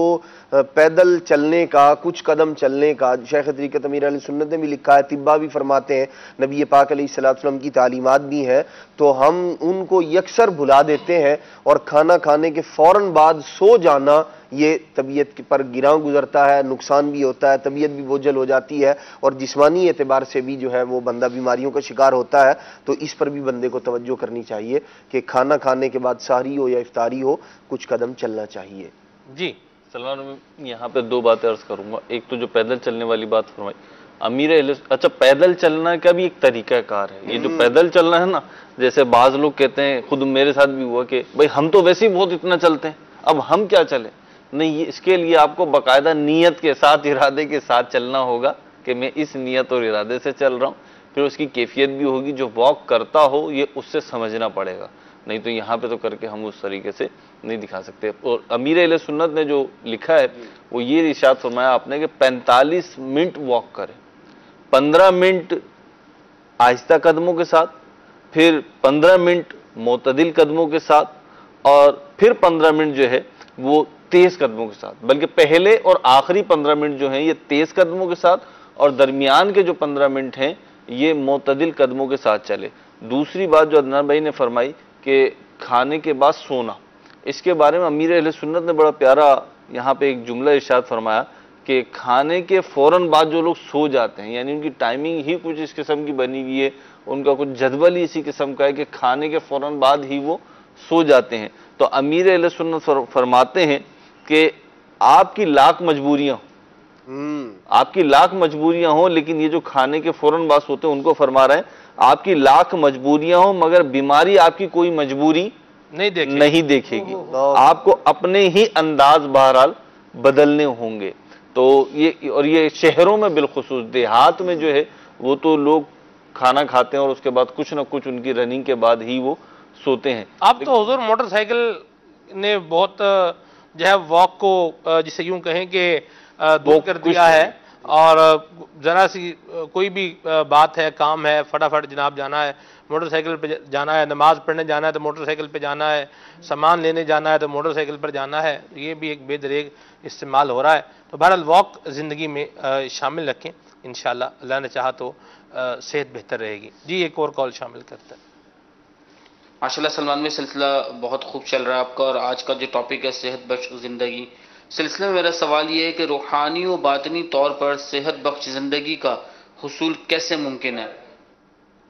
پیدل چلنے کا، کچھ قدم چلنے کا، شیخ طریقت امیر اہل سنت نے بھی لکھا ہے، طبا بھی فرماتے ہیں، نبی پاک علیہ الصلوۃ والسلام کی تعلیمات بھی ہیں. تو ہم ان کو یکسر بھلا دیتے ہیں اور کھانا کھانے کے فوراً بعد سو جانا یہ طبیعت پر گراں گزرتا ہے، نقصان بھی ہوتا ہے، طبیعت بھی بوجھل ہو جاتی ہے اور جسمانی اعتبار سے بھی جو ہے وہ بندہ بیماریوں کا شکار ہوتا ہے. تو اس پر بھی بندے کو توجہ کرنی چاہیے کہ کھانا کھانے کے بعد سحری ہو یا افطاری ہو کچھ قدم چلنا چاہیے. جی سلمان، یہاں پہ دو باتیں عرض کروں گا. ایک تو جو پیدل چلنے والی بات فرمائی امیر اچھا پیدل چلنا کا بھی ایک طریقہ کار ہے. یہ جو پیدل چلنا ہے نا، جیسے بعض لوگ کہتے ہیں، خود میرے ساتھ بھی ہوا کہ بھائی ہم تو ویسے ہی بہت اتنا چلتے ہیں، اب ہم کیا چلیں. نہیں، اس کے لیے آپ کو باقاعدہ نیت کے ساتھ، ارادے کے ساتھ چلنا ہوگا کہ میں اس نیت اور ارادے سے چل رہا ہوں. پھر اس کی کیفیت بھی ہوگی. جو واک کرتا ہو یہ اس سے سمجھنا پڑے گا، نہیں تو یہاں پہ تو کر کے ہم اس طریقے سے نہیں دکھا سکتے. اور امیر اہل سنت نے جو لکھا ہے وہ یہ ارشاد فرمایا آپ نے کہ 45 منٹ واک کرے، 15 منٹ آہستہ قدموں کے ساتھ، پھر 15 منٹ معتدل قدموں کے ساتھ، اور پھر 15 منٹ جو ہے وہ تیز قدموں کے ساتھ. بلکہ پہلے اور آخری 15 منٹ جو ہیں یہ تیز قدموں کے ساتھ اور درمیان کے جو 15 منٹ ہیں یہ معتدل قدموں کے ساتھ چلے. دوسری بات جو عدنان بھائی نے فرمائی کہ کھانے کے بعد سونا، اس کے بارے میں امیر اہل سنت نے بڑا پیارا یہاں پہ ایک جملہ ارشاد فرمایا کہ کھانے کے فوراً بعد جو لوگ سو جاتے ہیں، یعنی ان کی ٹائمنگ ہی کچھ اس قسم کی بنی ہوئی ہے، ان کا کچھ جدول ہی اسی قسم کا ہے کہ کھانے کے فوراً بعد ہی وہ سو جاتے ہیں. تو امیر اہل سنت فرماتے ہیں کہ آپ کی لاکھ مجبوریاں ہوں لیکن یہ جو کھانے کے فوراً بعد ہوتے ہیں ان کو فرما رہے ہیں آپ کی لاکھ مجبوریاں ہوں مگر بیماری آپ کی کوئی مجبوری نہیں دیکھے گی. آپ کو اپنے ہی انداز بہرحال بدلنے ہوں گے. تو یہ شہروں میں بالخصوص، دیہات میں جو ہے وہ تو لوگ کھانا کھاتے ہیں اور اس کے بعد کچھ نہ کچھ ان کی رننگ کے بعد ہی وہ سوتے ہیں. اب تو حضور موٹر سائیکل نے بہت جو ہے واک کو جسے یوں کہیں کہ دور کر دیا ہے، اور ذرا سی کوئی بھی بات ہے، کام ہے، فٹافٹ جناب جانا ہے، موٹر سائیکل پہ جانا ہے، نماز پڑھنے جانا ہے تو موٹر سائیکل پہ جانا ہے، سامان لینے جانا ہے تو موٹر سائیکل پر جانا ہے، یہ بھی ایک بے دریغ استعمال ہو رہا ہے. تو بہرحال واک زندگی میں شامل رکھیں، انشاءاللہ اللہ نے چاہا تو صحت بہتر رہے گی. جی ایک اور کال شامل کرتا ہے. ماشاءاللہ سلمان میں سلسلہ بہت خوب چل رہا ہے آپ کا، اور آج کا جو ٹاپک ہے صحت بخش زندگی، سلسلے میں میرا سوال یہ ہے کہ روحانی و باطنی طور پر صحت بخش زندگی کا حصول کیسے ممکن ہے؟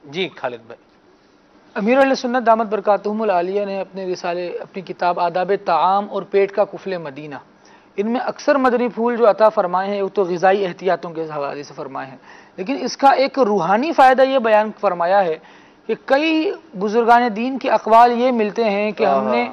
جی خالد بھائی. امیر علیہ سنت دامت برکاتہم العالیہ نے اپنے رسالے، اپنی کتاب آداب طعام اور پیٹ کا قفل مدینہ، ان میں اکثر مدنی پھول جو عطا فرمائے ہیں وہ تو غذائی احتیاطوں کے حوالے سے فرمائے ہیں، لیکن اس کا ایک روحانی فائدہ یہ بیان فرمایا ہے کہ کئی بزرگان دین کے اقوال یہ ملتے ہیں کہ ہم نے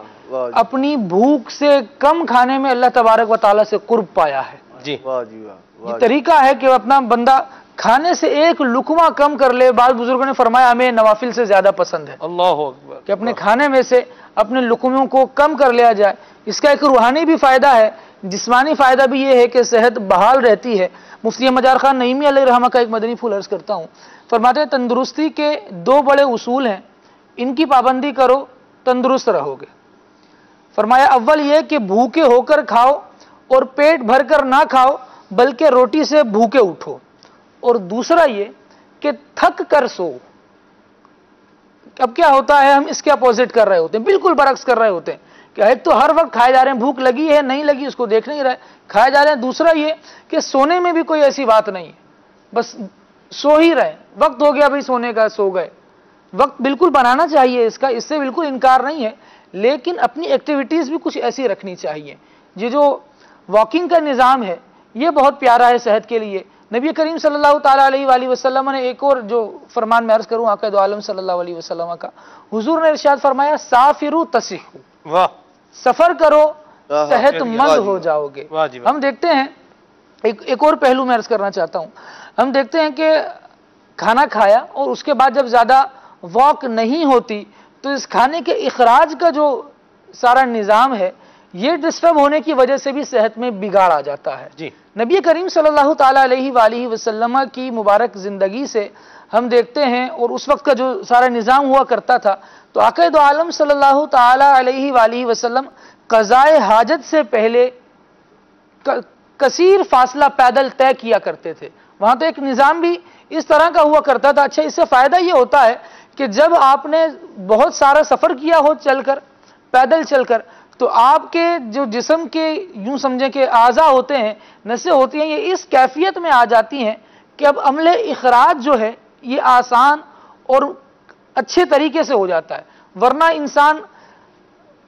اپنی بھوک سے کم کھانے میں اللہ تبارک و تعالیٰ سے قرب پایا ہے. جی یہ طریقہ ہے کہ اپنا بندہ کھانے سے ایک لقمہ کم کر لے. بعض بزرگوں نے فرمایا ہمیں نوافل سے زیادہ پسند ہے اللہ اکبر کہ اپنے کھانے میں سے اپنے لقموں کو کم کر لیا جائے. اس کا ایک روحانی بھی فائدہ ہے، جسمانی فائدہ بھی یہ ہے کہ صحت بحال رہتی ہے. مفتی احمد یار خان نعیمی علیہ رحمہ کا ایک مدنی پھول عرض کرتا ہوں، فرماتے ہیں تندرستی کے 2 بڑے اصول ہیں، ان کی پابندی کرو تندرست رہو گے. فرمایا اول یہ کہ بھوکے ہو کر کھاؤ اور پیٹ بھر کر نہ کھاؤ بلکہ روٹی سے بھوکے اٹھو، اور دوسرا یہ کہ تھک کر سو. اب کیا ہوتا ہے، ہم اس کے اپوزٹ کر رہے ہوتے ہیں، بالکل برعکس کر رہے ہوتے ہیں کہ ایک تو ہر وقت کھائے جا رہے ہیں، بھوک لگی ہے نہیں لگی اس کو دیکھ نہیں رہے، کھائے جا رہے ہیں. دوسرا یہ کہ سونے میں بھی کوئی ایسی بات نہیں ہے، بس سو ہی رہے، وقت ہو گیا بھائی سونے کا، سو گئے. وقت بالکل بنانا چاہیے اس کا، اس سے بالکل انکار نہیں ہے، لیکن اپنی ایکٹیویٹیز بھی کچھ ایسی رکھنی چاہیے. یہ جو واکنگ کا نظام ہے یہ بہت پیارا ہے صحت کے لیے. نبی کریم صلی اللہ تعالیٰ علیہ وآلہ وسلم نے ایک اور جو فرمان میں عرض کروں آقا دو عالم صلی اللہ علیہ وسلم کا، حضور نے ارشاد فرمایا سافروا تصحوا، واہ سفر کرو صحت مند ہو جاؤ گے. ہم دیکھتے ہیں ایک اور پہلو میں عرض کرنا چاہتا ہوں، ہم دیکھتے ہیں کہ کھانا کھایا اور اس کے بعد جب زیادہ واک نہیں ہوتی تو اس کھانے کے اخراج کا جو سارا نظام ہے یہ ڈسٹرب ہونے کی وجہ سے بھی صحت میں بگاڑ آ جاتا ہے. جی نبی کریم صلی اللہ تعالیٰ علیہ وآلہ وسلم کی مبارک زندگی سے ہم دیکھتے ہیں، اور اس وقت کا جو سارا نظام ہوا کرتا تھا، تو آقا دو عالم صلی اللہ تعالیٰ علیہ وآلہ وسلم قضائے حاجت سے پہلے کثیر فاصلہ پیدل طے کیا کرتے تھے. وہاں تو ایک نظام بھی اس طرح کا ہوا کرتا تھا. اچھا، اس سے فائدہ یہ ہوتا ہے کہ جب آپ نے بہت سارا سفر کیا ہو چل کر، پیدل چل کر، تو آپ کے جو جسم کے یوں سمجھیں کہ اعضاء ہوتے ہیں، نسیں ہوتی ہیں، یہ اس کیفیت میں آ جاتی ہیں کہ اب عمل اخراج جو ہے یہ آسان اور اچھے طریقے سے ہو جاتا ہے. ورنہ انسان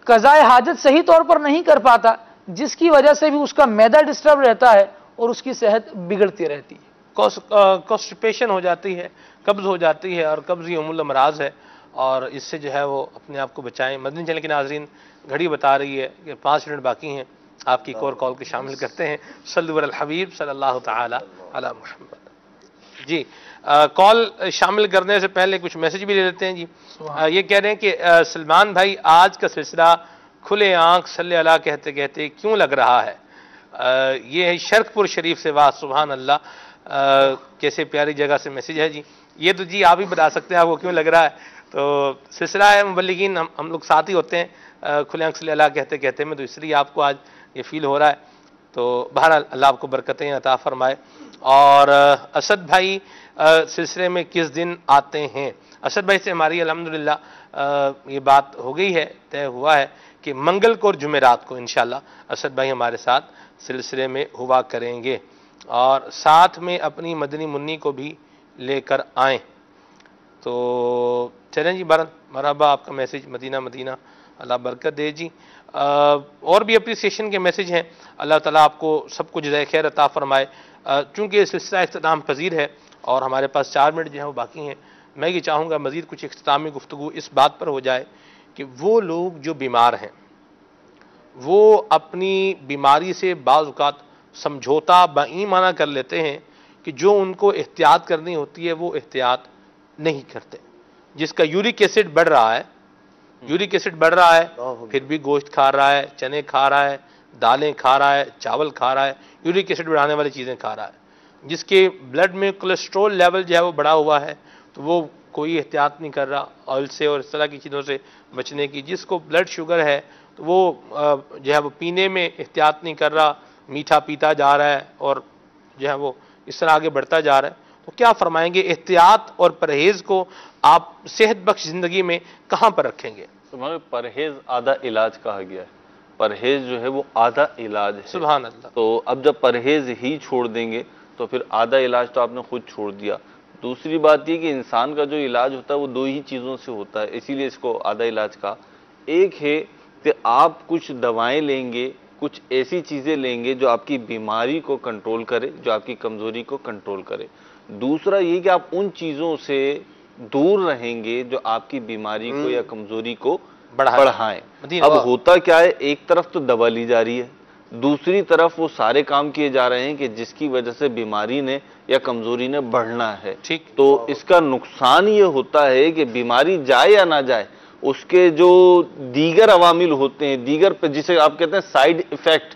قضائے حاجت صحیح طور پر نہیں کر پاتا، جس کی وجہ سے بھی اس کا معدہ ڈسٹرب رہتا ہے اور اس کی صحت بگڑتی رہتی ہے، کانسٹیپیشن ہو جاتی ہے، قبض ہو جاتی ہے، اور قبض یہ ام الامراض ہے، اور اس سے جو ہے وہ اپنے آپ کو بچائیں. مدنی چینل کے ناظرین گھڑی بتا رہی ہے کہ 5 منٹ باقی ہیں، آپ کی ایک اور کال کو شامل کرتے ہیں. صلو علی الحبیب صلی اللہ تعالی علی محمد. جی کال شامل کرنے سے پہلے کچھ میسج بھی لے لیتے ہیں. جی یہ کہہ رہے ہیں کہ سلمان بھائی آج کا سلسلہ کھلے آنکھ صلی اللہ کہتے کہتے کیوں لگ رہا ہے؟ یہ ہے شرک پور شریف سے، واہ سبحان اللہ، کیسے پیاری جگہ سے میسج ہے. جی یہ تو جی آپ ہی بتا سکتے ہیں آپ کو کیوں لگ رہا ہے. تو سلسلہ ہے مبلغین، ہم لوگ ساتھ ہی ہوتے ہیں کھلے آنکھ صلی اللہ کہتے کہتے میں، تو اس لیے آپ کو آج یہ فیل ہو رہا ہے. تو بہرحال اللہ آپ کو برکتیں عطا فرمائے. اور اسد بھائی سلسلے میں کس دن آتے ہیں؟ اسد بھائی سے ہماری الحمدللہ یہ بات ہو گئی ہے، طے ہوا ہے کہ منگل کو اور جمعرات کو انشاءاللہ اسد بھائی ہمارے ساتھ سلسلے میں ہوا کریں گے، اور ساتھ میں اپنی مدنی منی کو بھی لے کر آئیں. تو چلیں جی، مرحبا، آپ کا میسج مدینہ مدینہ، اللہ برکت دے. جی اور بھی اپریسیشن کے میسج ہیں، اللہ تعالیٰ آپ کو سب کو جزائے خیر عطا فرمائے. چونکہ یہ سلسلہ اختتام پذیر ہے اور ہمارے پاس 4 منٹ جو ہیں وہ باقی ہیں، میں یہ چاہوں گا مزید کچھ اختتامی گفتگو اس بات پر ہو جائے کہ وہ لوگ جو بیمار ہیں وہ اپنی بیماری سے بعض اوقات سمجھوتا بائیمانہ کر لیتے ہیں کہ جو ان کو احتیاط کرنی ہوتی ہے وہ احتیاط نہیں کرتے. جس کا یورک ایسڈ بڑھ رہا ہے، یورک ایسڈ بڑھ رہا ہے، پھر بھی گوشت کھا رہا ہے، چنے کھا رہا ہے، دالیں کھا رہا ہے، چاول کھا رہا ہے، یورک ایسڈ بڑھانے والی چیزیں کھا رہا ہے. جس کے بلڈ میں کولیسٹرول لیول جو ہے وہ بڑھا ہوا ہے تو وہ کوئی احتیاط نہیں کر رہا آئل سے اور اس طرح کی چیزوں سے بچنے کی. جس کو بلڈ شوگر ہے تو وہ جو ہے وہ پینے میں احتیاط نہیں کر رہا, میٹھا پیتا جا رہا ہے اور جو ہے وہ اس طرح آگے بڑھتا جا رہا ہے. تو کیا فرمائیں گے احتیاط اور پرہیز کو آپ صحت بخش زندگی میں کہاں پر رکھیں گے؟ پرہیز آدھا علاج کہا گیا ہے. پرہیز جو ہے وہ آدھا علاج ہے. سبحان اللہ. تو اب جب پرہیز ہی چھوڑ دیں گے تو پھر آدھا علاج تو آپ نے خود چھوڑ دیا. دوسری بات یہ کہ انسان کا جو علاج ہوتا ہے وہ دو ہی چیزوں سے ہوتا ہے, اسی لیے اس کو آدھا علاج کہا. ایک ہے کہ آپ کچھ دوائیں لیں گے, کچھ ایسی چیزیں لیں گے جو آپ کی بیماری کو کنٹرول کرے, جو آپ کی کمزوری کو کنٹرول کرے. دوسرا یہ کہ آپ ان چیزوں سے دور رہیں گے جو آپ کی بیماری کو یا کمزوری کو بڑھائیں. اب ہوتا کیا ہے, ایک طرف تو دوا لی جا رہی ہے, دوسری طرف وہ سارے کام کیے جا رہے ہیں کہ جس کی وجہ سے بیماری نے یا کمزوری نے بڑھنا ہے. تو اس کا نقصان یہ ہوتا ہے کہ بیماری جائے یا نہ جائے, اس کے جو دیگر عوامل ہوتے ہیں, دیگر جسے آپ کہتے ہیں سائیڈ ایفیکٹ,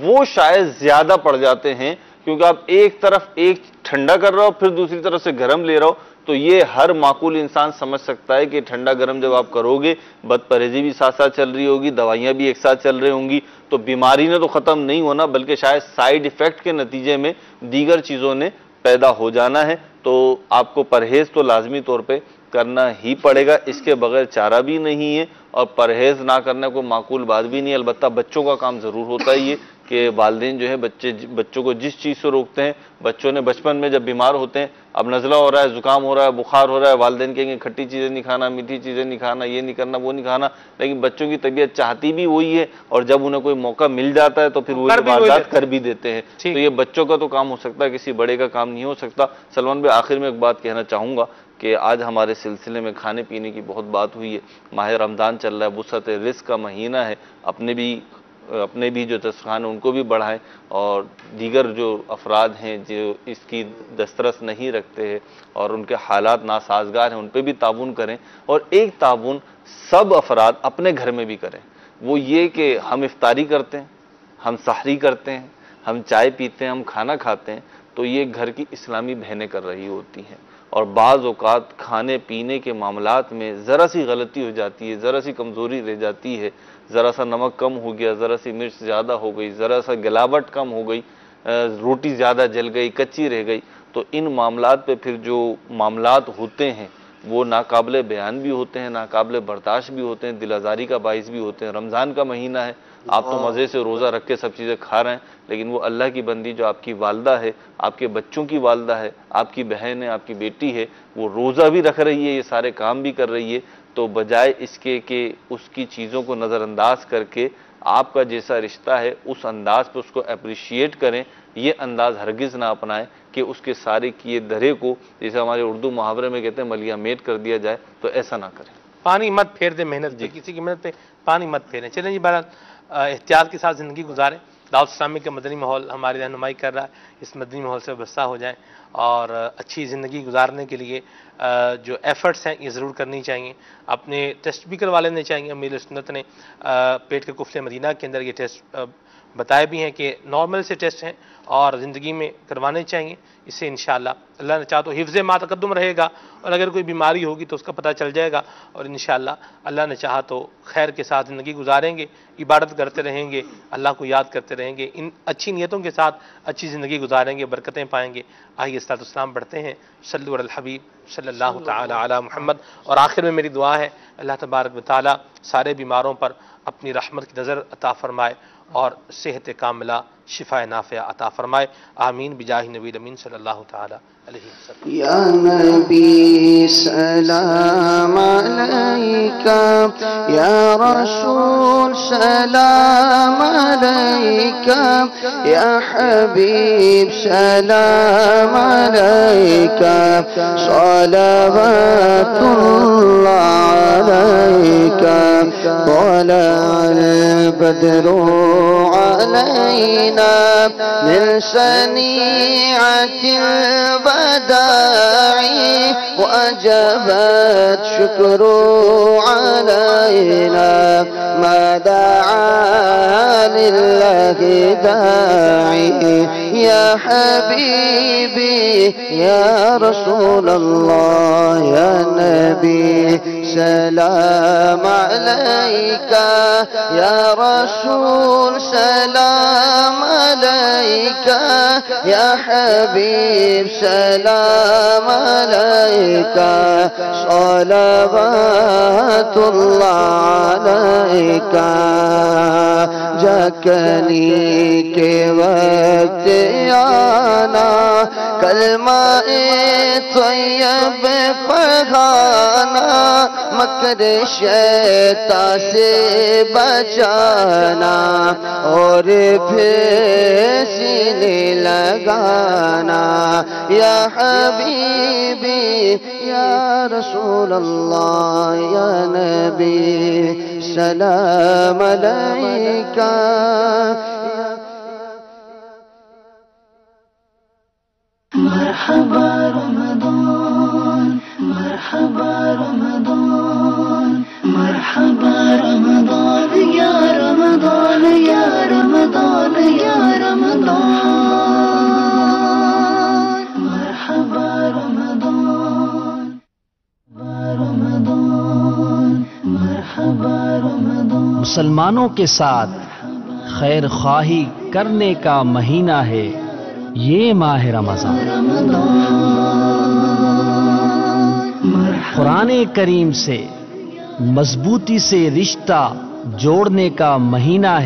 وہ شاید زیادہ پڑ جاتے ہیں. کیونکہ آپ ایک طرف ایک ٹھنڈا کر رہا ہو پھر دوسری طرف سے گرم لے رہا ہو, تو یہ ہر معقول انسان سمجھ سکتا ہے کہ ٹھنڈا گرم جب آپ کرو گے, بد پرہیزی بھی ساتھ ساتھ چل رہی ہوگی, دوائیاں بھی ایک ساتھ چل رہی ہوں گی, تو بیماری نے تو ختم نہیں ہونا بلکہ شاید سائیڈ ایفیکٹ کے نتیجے میں دیگر چیزوں نے پیدا ہو جانا ہے. تو آپ کو پرہیز تو لازمی طور پہ کرنا ہی پڑے گا, اس کے بغیر چارہ بھی نہیں ہے, اور پرہیز نہ کرنے کو معقول بات بھی نہیں. البتہ بچوں کا کام ضرور ہوتا ہے یہ کہ والدین جو ہے بچوں کو جس چیز سے روکتے ہیں, بچوں نے بچپن میں جب بیمار ہوتے ہیں, اب نزلہ ہو رہا ہے, زکام ہو رہا ہے, بخار ہو رہا ہے, والدین کہیں گے کھٹی چیزیں نہیں کھانا, میٹھی چیزیں نہیں کھانا, یہ نہیں کرنا, وہ نہیں کھانا, لیکن بچوں کی طبیعت چاہتی بھی وہی ہے, اور جب انہیں کوئی موقع مل جاتا ہے تو پھر وہ واردات کر بھی دیتے ہیں. تو یہ بچوں کا تو کام ہو سکتا ہے, کسی بڑے کا کام نہیں ہو سکتا. سلمان بھائی, آخر میں ایک بات کہنا چاہوں گا کہ آج ہمارے سلسلے میں کھانے پینے کی بہت بات ہوئی ہے. ماہ رمضان چل رہا ہے, وسعت رزق کا مہینہ ہے, اپنے بھی جو دسترخوان ہیں ان کو بھی بڑھائیں, اور دیگر جو افراد ہیں جو اس کی دسترس نہیں رکھتے ہیں اور ان کے حالات ناسازگار ہیں ان پہ بھی تعاون کریں. اور ایک تعاون سب افراد اپنے گھر میں بھی کریں, وہ یہ کہ ہم افطاری کرتے ہیں, ہم سحری کرتے ہیں, ہم چائے پیتے ہیں, ہم کھانا کھاتے ہیں, تو یہ گھر کی اسلامی بہنیں کر رہی ہوتی ہیں. اور بعض اوقات کھانے پینے کے معاملات میں ذرا سی غلطی ہو جاتی ہے, ذرا سی کمزوری رہ جاتی ہے, ذرا سا نمک کم ہو گیا, ذرا سی مرچ زیادہ ہو گئی, ذرا سا گلاوٹ کم ہو گئی, روٹی زیادہ جل گئی, کچی رہ گئی, تو ان معاملات پہ پھر جو معاملات ہوتے ہیں وہ ناقابل بیان بھی ہوتے ہیں, ناقابل برداشت بھی ہوتے ہیں, دل آزاری کا باعث بھی ہوتے ہیں. رمضان کا مہینہ ہے, آپ تو مزے سے روزہ رکھ کے سب چیزیں کھا رہے ہیں, لیکن وہ اللہ کی بندی جو آپ کی والدہ ہے, آپ کے بچوں کی والدہ ہے, آپ کی بہن ہے, آپ کی بیٹی ہے, وہ روزہ بھی رکھ رہی ہے, یہ سارے کام بھی کر رہی ہے. تو بجائے اس کے کہ اس کی چیزوں کو نظر انداز کر کے آپ کا جیسا رشتہ ہے اس انداز پہ اس کو اپریشیٹ کریں, یہ انداز ہرگز نہ اپنائیں کہ اس کے سارے کیے دھرے کو, جیسے ہمارے اردو محاورے میں کہتے ہیں, ملیا میٹ کر دیا جائے. تو ایسا نہ کریں. پانی مت پھیر دیں محنت پہ, کسی کی محنت پہ پانی مت پھیریں. چلیں جی, بہرحال احتیاط کے ساتھ زندگی گزاریں. دعوت اسلامی کا مدنی ماحول ہماری رہنمائی کر رہا ہے, اس مدنی ماحول سے وابستہ ہو جائیں اور اچھی زندگی گزارنے کے لیے جو ایفرٹس ہیں یہ ضرور کرنی چاہیے. اپنے ٹیسٹ بھی کروا لینے چاہیے. امیر سنت نے پیٹ کے قفل مدینہ کے اندر یہ ٹیسٹ بتائے بھی ہیں کہ نارمل سے ٹیسٹ ہیں اور زندگی میں کروانے چاہیے. اس سے انشاءاللہ اللہ نے چاہا تو حفظ ما تقدم رہے گا, اور اگر کوئی بیماری ہوگی تو اس کا پتہ چل جائے گا, اور انشاءاللہ اللہ نے چاہا تو خیر کے ساتھ زندگی گزاریں گے, عبادت کرتے رہیں گے, اللہ کو یاد کرتے رہیں گے, ان اچھی نیتوں کے ساتھ اچھی زندگی گزاریں گے, برکتیں پائیں گے. آئیے صلاۃ والسلام پڑھتے ہیں صلو علی الحبیب صلی اللہ تعالی علی محمد. اور آخر میں میری دعا ہے اللہ تبارک و تعالی سارے بیماروں پر اپنی رحمت کی نظر عطا فرمائے اور صحت کاملہ شفا نافع عطا فرمائے. آمین بجاہ نبی امین صلی اللہ تعالی علیہ وسلم. یا نبی سلام علیکہ, یا رسول سلام علیکہ, یا حبیب سلام علیکہ, صلوات اللہ علیکہ, طلع البدر علينا علينا من شنيعة البداع وأجبت شكر علينا ما دعا لله داعي يا حبيبي يا رسول الله يا نبي سلام عليك يا رسول سلام عليك يا حبيب سلام عليك صلوات الله عليك جاكني کے وقت آنا کلمہ طیب پڑھانا مکر شیطان سے بچانا اور پھر سینے لگانا یا حبیبی یا رسول اللہ یا نبی سلام علیکہ مرحبا رمضان مرحبا رمضان مرحبا رمضان یا رمضان یا رمضان یا رمضان مرحبا رمضان رمضان مرحبا رمضان مسلمانوں کے ساتھ خیر خواہی کرنے کا مہینہ ہے یہ ماہ رمضان قرآن کریم سے مضبوطی سے رشتہ جوڑنے کا مہینہ ہے